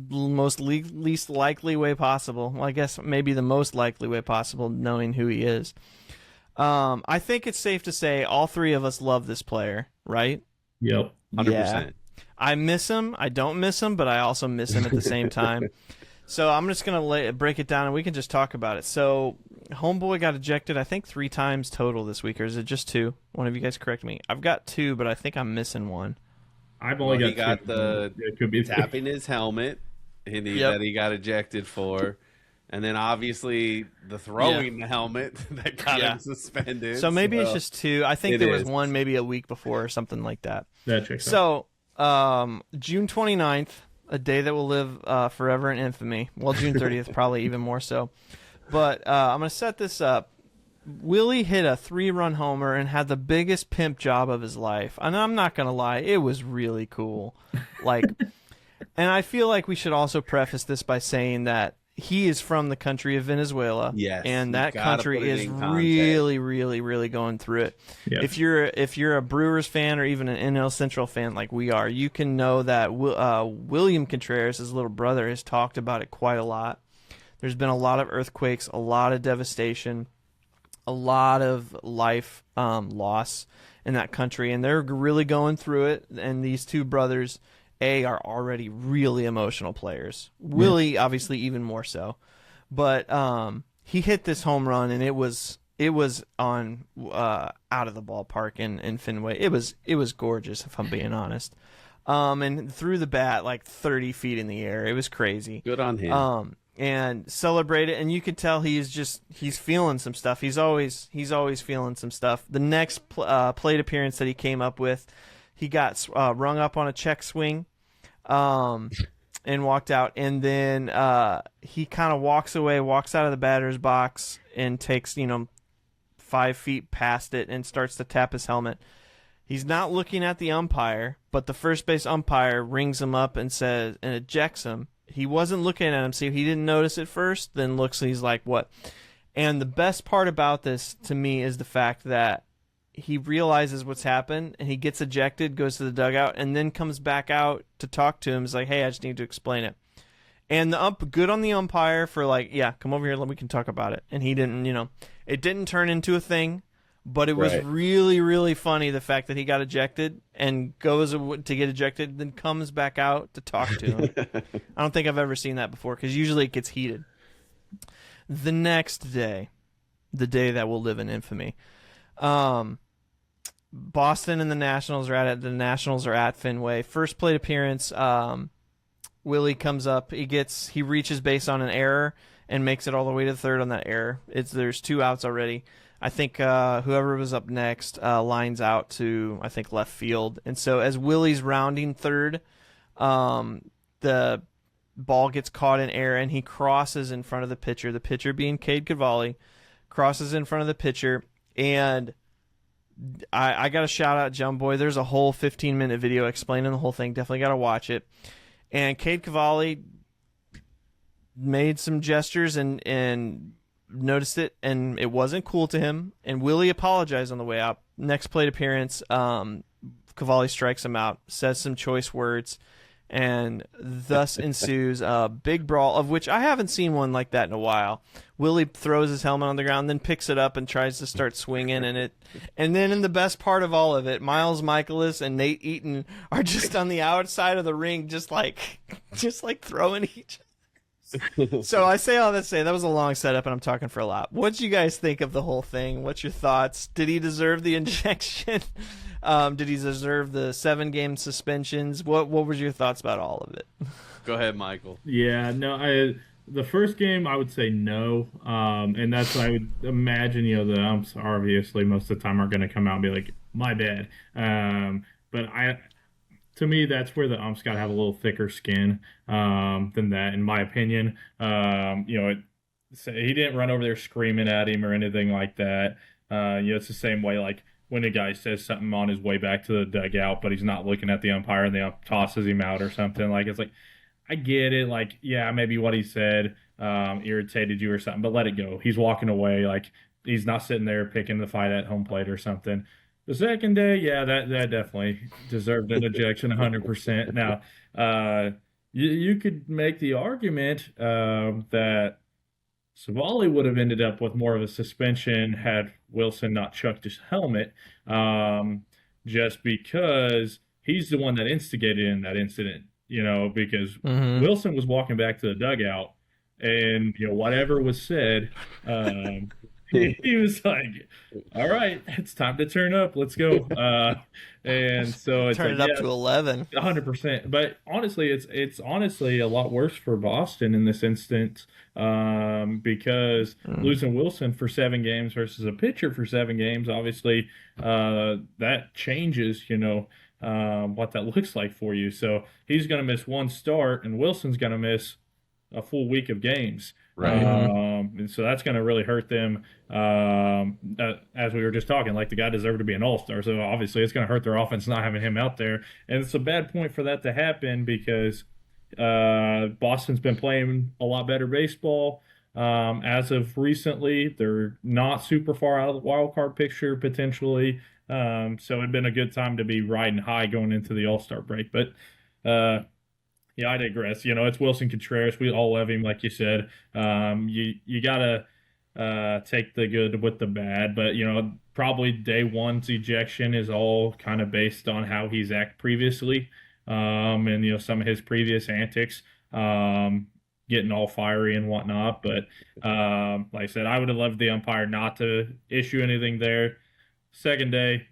least likely way possible. Well, I guess maybe the most likely way possible, knowing who he is. I think it's safe to say all three of us love this player, right? Yep. 100%. Yeah. I miss him. I don't miss him, but I also miss him at the same time. So I'm just gonna break it down, and we can just talk about it. So Homeboy got ejected, I think 3 times total this week, or is it just 2? One of you guys correct me. I've got 2, but I think I'm missing one. I've only He got 2. the It could be tapping his helmet that he got ejected for. And then obviously the throwing the helmet that got him suspended. So maybe it's just 2. I think there was is. one maybe a week before or something like that. That checks out. So June 29th, a day that will live forever in infamy. Well, June 30th probably even more so. But I'm going to set this up. Willie hit a 3-run homer and had the biggest pimp job of his life. And I'm not going to lie, it was really cool. And I feel like we should also preface this by saying that he is from the country of Venezuela. Yes, and that country is context. really, really, really going through it. Yeah. If you're a Brewers fan or even an NL Central fan like we are, you can know that William Contreras, his little brother, has talked about it quite a lot. There's been a lot of earthquakes, a lot of devastation, a lot of life loss in that country, and they're really going through it. And these two brothers are already really emotional players. Willie, obviously, even more so. But he hit this home run, and it was on out of the ballpark in Fenway. It was gorgeous, if I'm being honest. And threw the bat like 30 feet in the air. It was crazy. Good on him. And celebrated, and you could tell he's feeling some stuff. He's always feeling some stuff. The next plate appearance that he came up with, he got rung up on a check swing, and walked out. And then he kind of walks out of the batter's box, and takes 5 feet past it and starts to tap his helmet. He's not looking at the umpire, but the first base umpire rings him up and ejects him. He wasn't looking at him, so he didn't notice it first. Then looks, and he's like, "What?" And the best part about this to me is the fact that he realizes what's happened, and he gets ejected, goes to the dugout, and then comes back out to talk to him. He's like, "Hey, I just need to explain it." And good on the umpire for come over here, we can talk about it. And he didn't, it didn't turn into a thing, but it was really, really funny the fact that he got ejected and goes to get ejected, then comes back out to talk to him. I don't think I've ever seen that before, because usually it gets heated. The next day, the day that will live in infamy, Boston and the Nationals are at it. The Nationals are at Fenway. First plate appearance, Willie comes up. He reaches base on an error and makes it all the way to third on that error. There's 2 outs already. I think whoever was up next lines out to, I think, left field. And so as Willie's rounding third, the ball gets caught in air, and he crosses in front of the pitcher being Cade Cavalli, crosses in front of the pitcher. And I got to shout out Jumboy. There's a whole 15-minute video explaining the whole thing. Definitely got to watch it. And Cade Cavalli made some gestures and noticed it, and it wasn't cool to him. And Willie apologized on the way out. Next plate appearance, Cavalli strikes him out, says some choice words, and thus ensues a big brawl, of which I haven't seen one like that in a while. Willie throws his helmet on the ground, then picks it up and tries to start swinging, and then in the best part of all of it, Miles Michaelis and Nate Eaton are just on the outside of the ring, just like throwing each. So I say all that to say that was a long setup, and I'm talking for a lot. What did you guys think of the whole thing? What's your thoughts? Did he deserve the injection? Did he deserve the 7-game suspensions? What were your thoughts about all of it? Go ahead, Michael. Yeah, no, the first game I would say no, and that's what I would imagine. The umps obviously most of the time are going to come out and be like, "My bad," but to me, that's where the umps got to have a little thicker skin than that, in my opinion. He didn't run over there screaming at him or anything like that. It's the same way like when a guy says something on his way back to the dugout, but he's not looking at the umpire and the ump tosses him out or something. Like, it's like, I get it. Like, yeah, maybe what he said irritated you or something, but let it go. He's walking away. Like, he's not sitting there picking the fight at home plate or something. The second day, yeah, that definitely deserved an ejection 100%. Now, you could make the argument that Savali would have ended up with more of a suspension had Wilson not chucked his helmet, just because he's the one that instigated in that incident, because Wilson was walking back to the dugout and whatever was said, he was like, "All right, it's time to turn up. Let's go." And so it's Turn like, it up to 11. 100%. But honestly, it's honestly a lot worse for Boston in this instance, because losing Wilson for 7 games versus a pitcher for 7 games, obviously, that changes, what that looks like for you. So he's going to miss one start, and Wilson's going to miss a full week of games. Right. And so that's going to really hurt them. As we were just talking, like, the guy deserved to be an all-star. So obviously it's going to hurt their offense not having him out there. And it's a bad point for that to happen because Boston's been playing a lot better baseball. As of recently, they're not super far out of the wild card picture potentially. So it'd been a good time to be riding high going into the all-star break. But yeah, I digress. It's Wilson Contreras. We all love him, like you said. You gotta take the good with the bad, but probably day one's ejection is all kind of based on how he's acted previously, and some of his previous antics, getting all fiery and whatnot. But like I said, I would have loved the umpire not to issue anything there. Second day,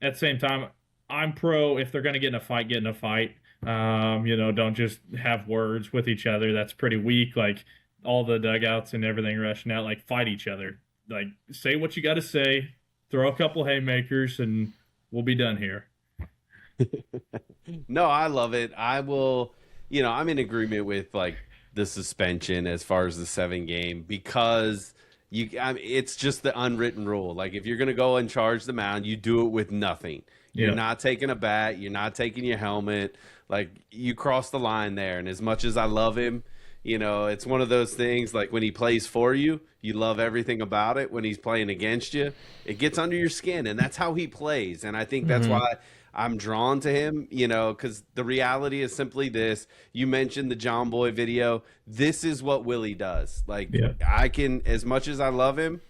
at the same time, I'm pro if they're going to get in a fight, get in a fight. Don't just have words with each other. That's pretty weak. Like, all the dugouts and everything rushing out, like, fight each other. Like, say what you got to say, throw a couple haymakers, and we'll be done here. No, I love it. I will, I'm in agreement with, like, the suspension as far as the 7 game, because it's just the unwritten rule. Like, if you're going to go and charge the mound, you do it with nothing. You're not taking a bat. You're not taking your helmet. Like, you cross the line there. And as much as I love him, it's one of those things, like, when he plays for you, you love everything about it. When he's playing against you, it gets under your skin. And that's how he plays. And I think that's why I'm drawn to him, because the reality is simply this. You mentioned the John Boy video. This is what Willie does. Like, I can, as much as I love him,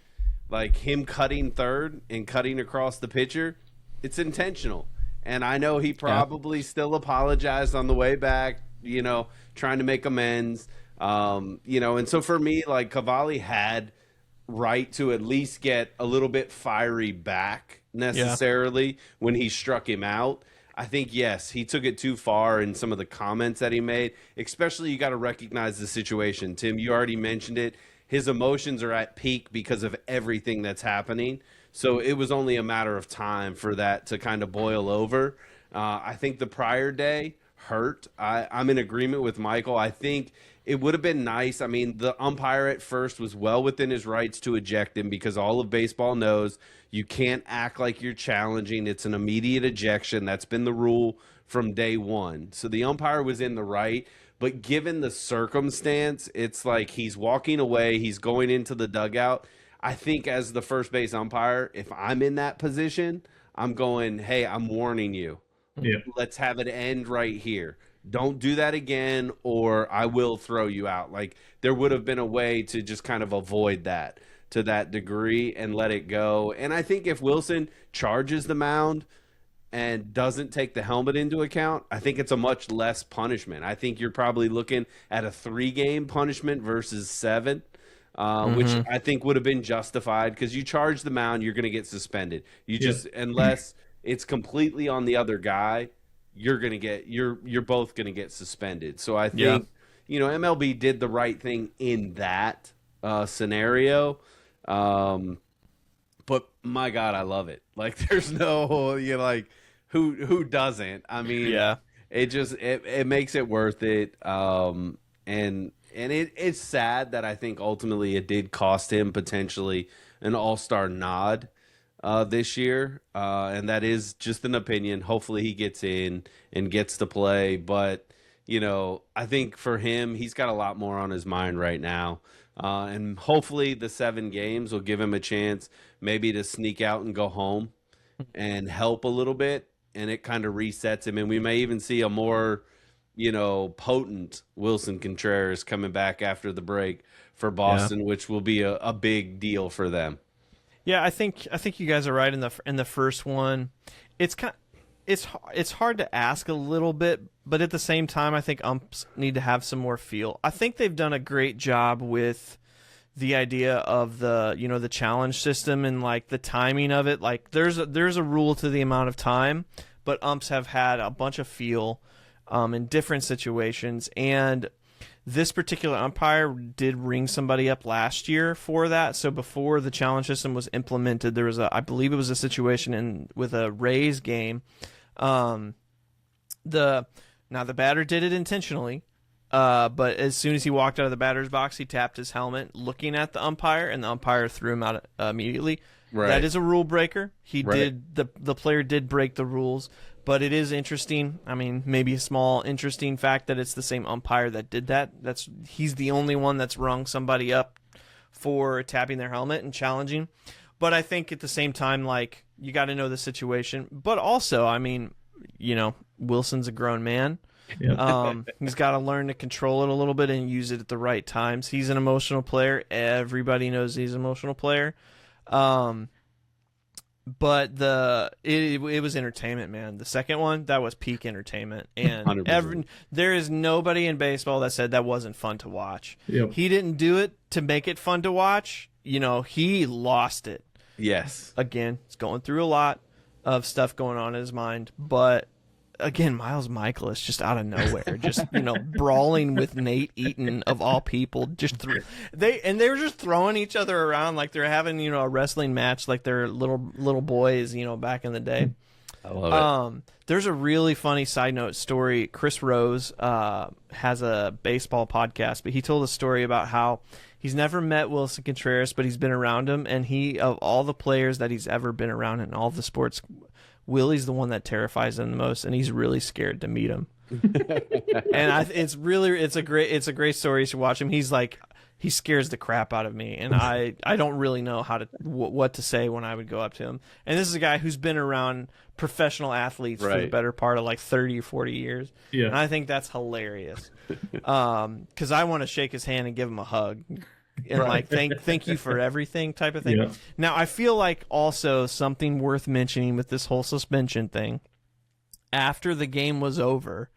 like, him cutting third and cutting across the pitcher, it's intentional. And I know he probably still apologized on the way back, trying to make amends. And so for me, like, Cavalli had right to at least get a little bit fiery back necessarily when he struck him out. I think, yes, he took it too far in some of the comments that he made, especially you got to recognize the situation. Tim, you already mentioned it. His emotions are at peak because of everything that's happening. So it was only a matter of time for that to kind of boil over. I think the prior day hurt. I'm in agreement with Michael. I think it would have been nice. I mean, the umpire at first was well within his rights to eject him because all of baseball knows you can't act like you're challenging. It's an immediate ejection. That's been the rule from day one. So the umpire was in the right. But given the circumstance, it's like he's walking away. He's going into the dugout. I think as the first base umpire, if I'm in that position, I'm going, hey, I'm warning you. Yeah. Let's have it end right here. Don't do that again, or I will throw you out. Like, there would have been a way to just kind of avoid that to that degree and let it go. And I think if Wilson charges the mound and doesn't take the helmet into account, I think it's a much less punishment. I think you're probably looking at a 3-game punishment versus 7. Which I think would have been justified because you charge the mound, you're going to get suspended. You just, unless it's completely on the other guy, you're both going to get suspended. So I think, MLB did the right thing in that scenario. But my God, I love it. Like, there's no, who doesn't? I mean, it makes it worth it. And it's sad that I think ultimately it did cost him potentially an all-star nod this year. And that is just an opinion. Hopefully he gets in and gets to play. But, I think for him, he's got a lot more on his mind right now. And hopefully the 7 games will give him a chance maybe to sneak out and go home and help a little bit. And it kind of resets him. And we may even see a more potent Wilson Contreras coming back after the break for Boston, which will be a big deal for them. Yeah, I think you guys are right in the first one. it's hard to ask a little bit, but at the same time, I think umps need to have some more feel. I think they've done a great job with the idea of the challenge system and like the timing of it. Like there's a rule to the amount of time, but umps have had a bunch of feel in different situations, and this particular umpire did ring somebody up last year for that. So before the challenge system was implemented, there was I believe it was a situation with a Rays game. The batter did it intentionally, but as soon as he walked out of the batter's box, he tapped his helmet looking at the umpire, and the umpire threw him out immediately. Right. That is a rule breaker. He Right. did the player did break the rules, but it is interesting. I mean, maybe a small interesting fact that it's the same umpire that did that. He's the only one that's rung somebody up for tapping their helmet and challenging. But I think at the same time, like, you got to know the situation. But also, I mean, Wilson's a grown man. Yep. He's got to learn to control it a little bit and use it at the right times. He's an emotional player. Everybody knows he's an emotional player. But it was entertainment, man. The second one, that was peak entertainment, and 100%. there is nobody in baseball that said that wasn't fun to watch. Yep. He didn't do it to make it fun to watch. He lost it. Yes. Again, he's going through a lot of stuff going on in his mind, but again, Miles Michaelis just out of nowhere, just brawling with Nate Eaton of all people. They were just throwing each other around like they're having a wrestling match, like they're little boys, back in the day. I love it. There's a really funny side note story. Chris Rose has a baseball podcast, but he told a story about how he's never met Wilson Contreras, but he's been around him, and of all the players that he's ever been around in all the sports, Willie's the one that terrifies him the most, and he's really scared to meet him. And it's a great story to watch him. He's like, he scares the crap out of me, and I don't really know what to say when I would go up to him. And this is a guy who's been around professional athletes for the Right. better part of like 30 or 40 years. Yeah. And I think that's hilarious. Because I want to shake his hand and give him a hug. And like thank you for everything type of thing. Yeah. Now I feel like also something worth mentioning with this whole suspension thing. After the game was over,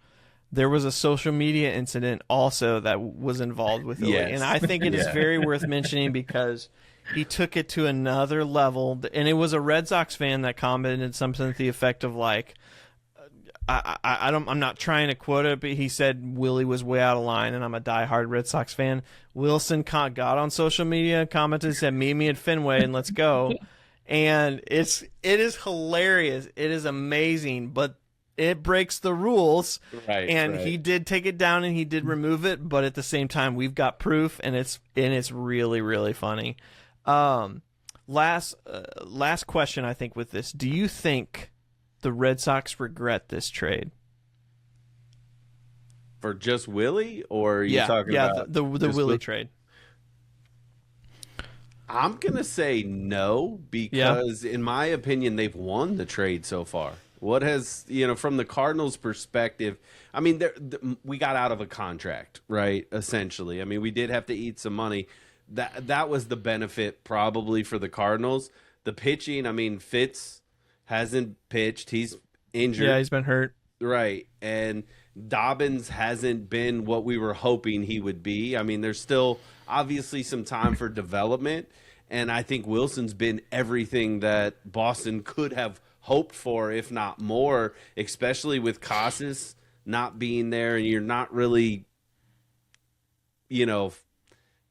there was a social media incident also that was involved with it. Yes. And I think it is Yeah. very worth mentioning because he took it to another level. And it was a Red Sox fan that commented something to the effect of like, I'm not trying to quote it, but he said Willie was way out of line, and I'm a diehard Red Sox fan. Wilson got on social media, commented, said, "Meet me at Fenway and let's go." And it is hilarious. It is amazing, but it breaks the rules. Right, and right. he did take it down and he did remove it, but at the same time, we've got proof, and it's really, really funny. Last question, I think, with this: do you think the Red Sox regret this trade? For just Willie, or are you talking about the just Willie trade? I'm gonna say no, because in my opinion, they've won the trade so far. What has from the Cardinals' perspective? I mean, we got out of a contract, right? Essentially, I mean, we did have to eat some money. That was the benefit probably for the Cardinals. The pitching, I mean, Fitz hasn't pitched. He's injured. Yeah, he's been hurt. Right. And Dobbins hasn't been what we were hoping he would be. I mean, there's still obviously some time for development. And I think Wilson's been everything that Boston could have hoped for, if not more, especially with Casas not being there, and you're not really,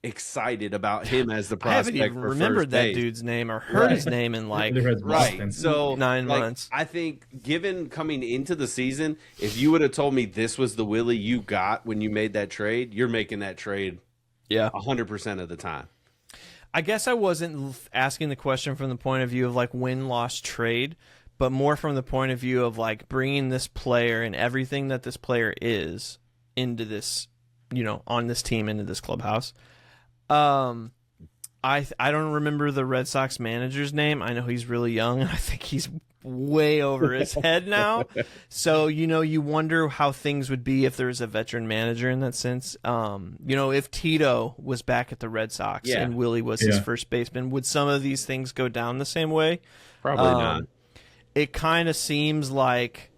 excited about him as the I haven't prospect even for remembered first that base. dude's name or heard his name in like Neither has Right. Boston. So 9 months. I think given coming into the season, if you would have told me this was the Willie you got when you made that trade, you're making that trade Yeah. 100% of the time. I guess I wasn't asking the question from the point of view of like win-loss trade, but more from the point of view of like bringing this player and everything that this player is into this, on this team, into this clubhouse. I don't remember the Red Sox manager's name. I know he's really young, and I think he's way over his head now. So, you wonder how things would be if there was a veteran manager in that sense. If Tito was back at the Red Sox Yeah. and Willie was his first baseman, would some of these things go down the same way? Probably not. It kind of seems like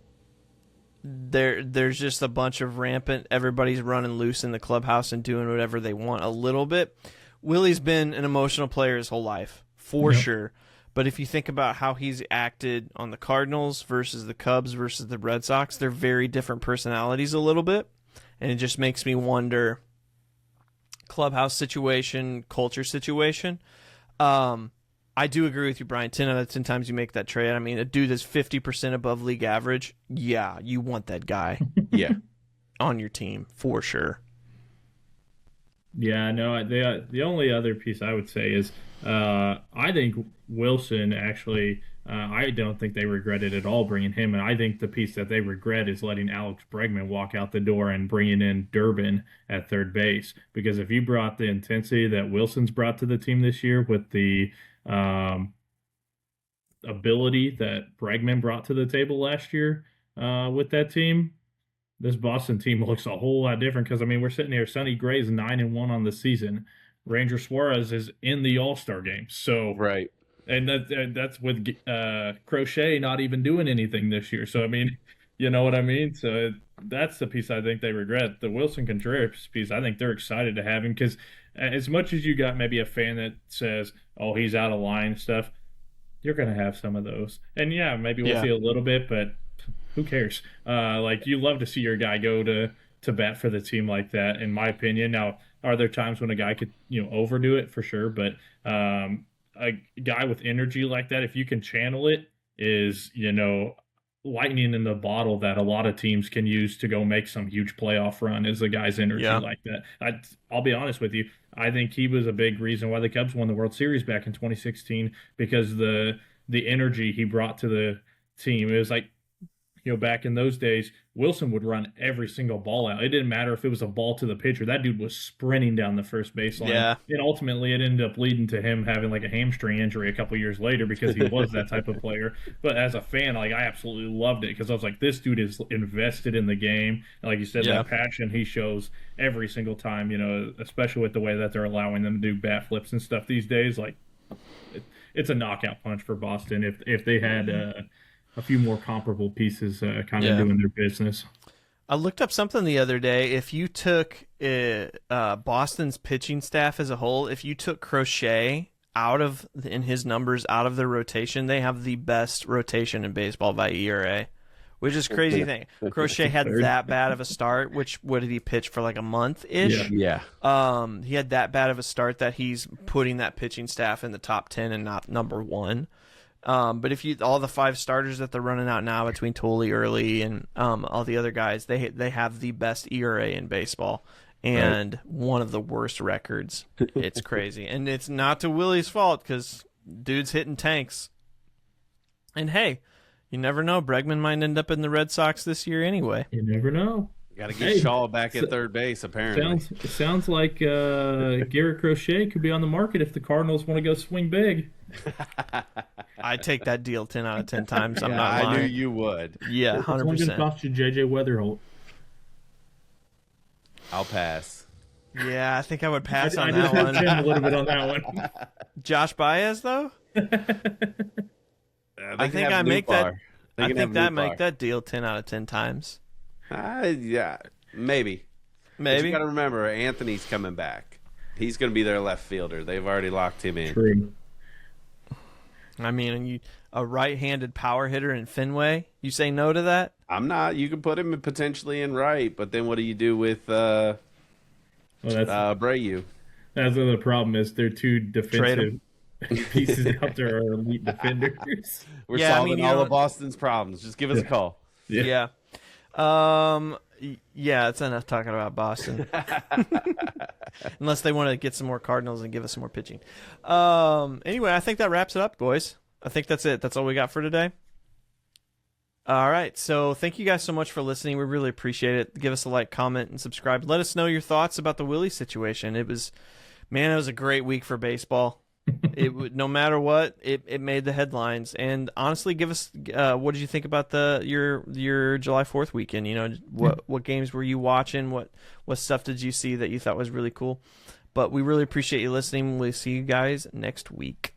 there's just a bunch of rampant, everybody's running loose in the clubhouse and doing whatever they want a little bit. Willie's been an emotional player his whole life, for sure. But if you think about how he's acted on the Cardinals versus the Cubs versus the Red Sox, they're very different personalities a little bit. And it just makes me wonder, clubhouse situation, culture situation. I do agree with you, Brian. 10 out of 10 times you make that trade. I mean, a dude that's 50% above league average, yeah, you want that guy on your team, for sure. Yeah, no, the only other piece I would say is I think Wilson actually, I don't think they regretted at all bringing him. And I think the piece that they regret is letting Alex Bregman walk out the door and bringing in Durbin at third base. Because if you brought the intensity that Wilson's brought to the team this year with the ability that Bregman brought to the table last year with that team, this Boston team looks a whole lot different. Because, I mean, we're sitting here, Sonny Gray's 9-1 on the season. Ranger Suarez is in the All-Star game. So Right. And that's with Crochet not even doing anything this year. So, I mean, you know what I mean? So that's the piece I think they regret. The Wilson Contreras piece, I think they're excited to have him because as much as you got maybe a fan that says, oh, he's out of line stuff, you're going to have some of those. And, yeah, maybe we'll see a little bit, but who cares? Like, you love to see your guy go to bat for the team like that, in my opinion. Now, are there times when a guy could, overdo it? For sure, but a guy with energy like that, if you can channel it, is, lightning in the bottle that a lot of teams can use to go make some huge playoff run, is a guy's energy like that. I'll be honest with you. I think he was a big reason why the Cubs won the World Series back in 2016, because the energy he brought to the team. It was like, back in those days, Wilson would run every single ball out. It didn't matter if it was a ball to the pitcher. That dude was sprinting down the first baseline. Yeah. And ultimately, it ended up leading to him having like a hamstring injury a couple years later because he was that type of player. But as a fan, I absolutely loved it because I was like, this dude is invested in the game. And like you said, that passion he shows every single time, especially with the way that they're allowing them to do bat flips and stuff these days. Like, it's a knockout punch for Boston if they had a few more comparable pieces kind of doing their business. I looked up something the other day. If you took Boston's pitching staff as a whole, if you took Crochet in his numbers out of their rotation, they have the best rotation in baseball by ERA, which is crazy thing. Crochet had that bad of a start, what did he pitch for, like a month-ish? Yeah. He had that bad of a start that he's putting that pitching staff in the top 10 and not number 1. But if all the 5 starters that they're running out now between Tolley, Early, and all the other guys, they have the best ERA in baseball and one of the worst records. It's crazy, and it's not to Willie's fault because dude's hitting tanks. And hey, you never know. Bregman might end up in the Red Sox this year anyway. You never know. Got to get Shaw back at third base, apparently. Sounds like Garrett Crochet could be on the market if the Cardinals want to go swing big. I'd take that deal 10 out of 10 times. I'm not lying. I knew you would. Yeah, 100%. It's going to cost you J.J. Weatherholt. I'll pass. Yeah, I think I would pass on that one. A little bit on that one. Josh Baez, though? I think I make that. I think that make that deal 10 out of 10 times. Yeah, maybe. But you got to remember, Anthony's coming back. He's going to be their left fielder. They've already locked him in. True. I mean, a right-handed power hitter in Fenway, you say no to that? I'm not. You can put him potentially in right, but then what do you do with Brayu? That's the problem is they're two defensive pieces out there are elite defenders. We're solving all of Boston's problems. Just give us a call. Yeah. Yeah, it's enough talking about Boston. Unless they want to get some more Cardinals and give us some more pitching. Anyway, I think that wraps it up, boys. I think that's it. That's all we got for today. All right, so thank you guys so much for listening. We really appreciate it. Give us a like, comment, and subscribe. Let us know your thoughts about the Willie situation. It was a great week for baseball. No matter what, it made the headlines. And honestly, give us what did you think about your July 4th weekend? What games were you watching? What stuff did you see that you thought was really cool? But we really appreciate you listening. We'll see you guys next week.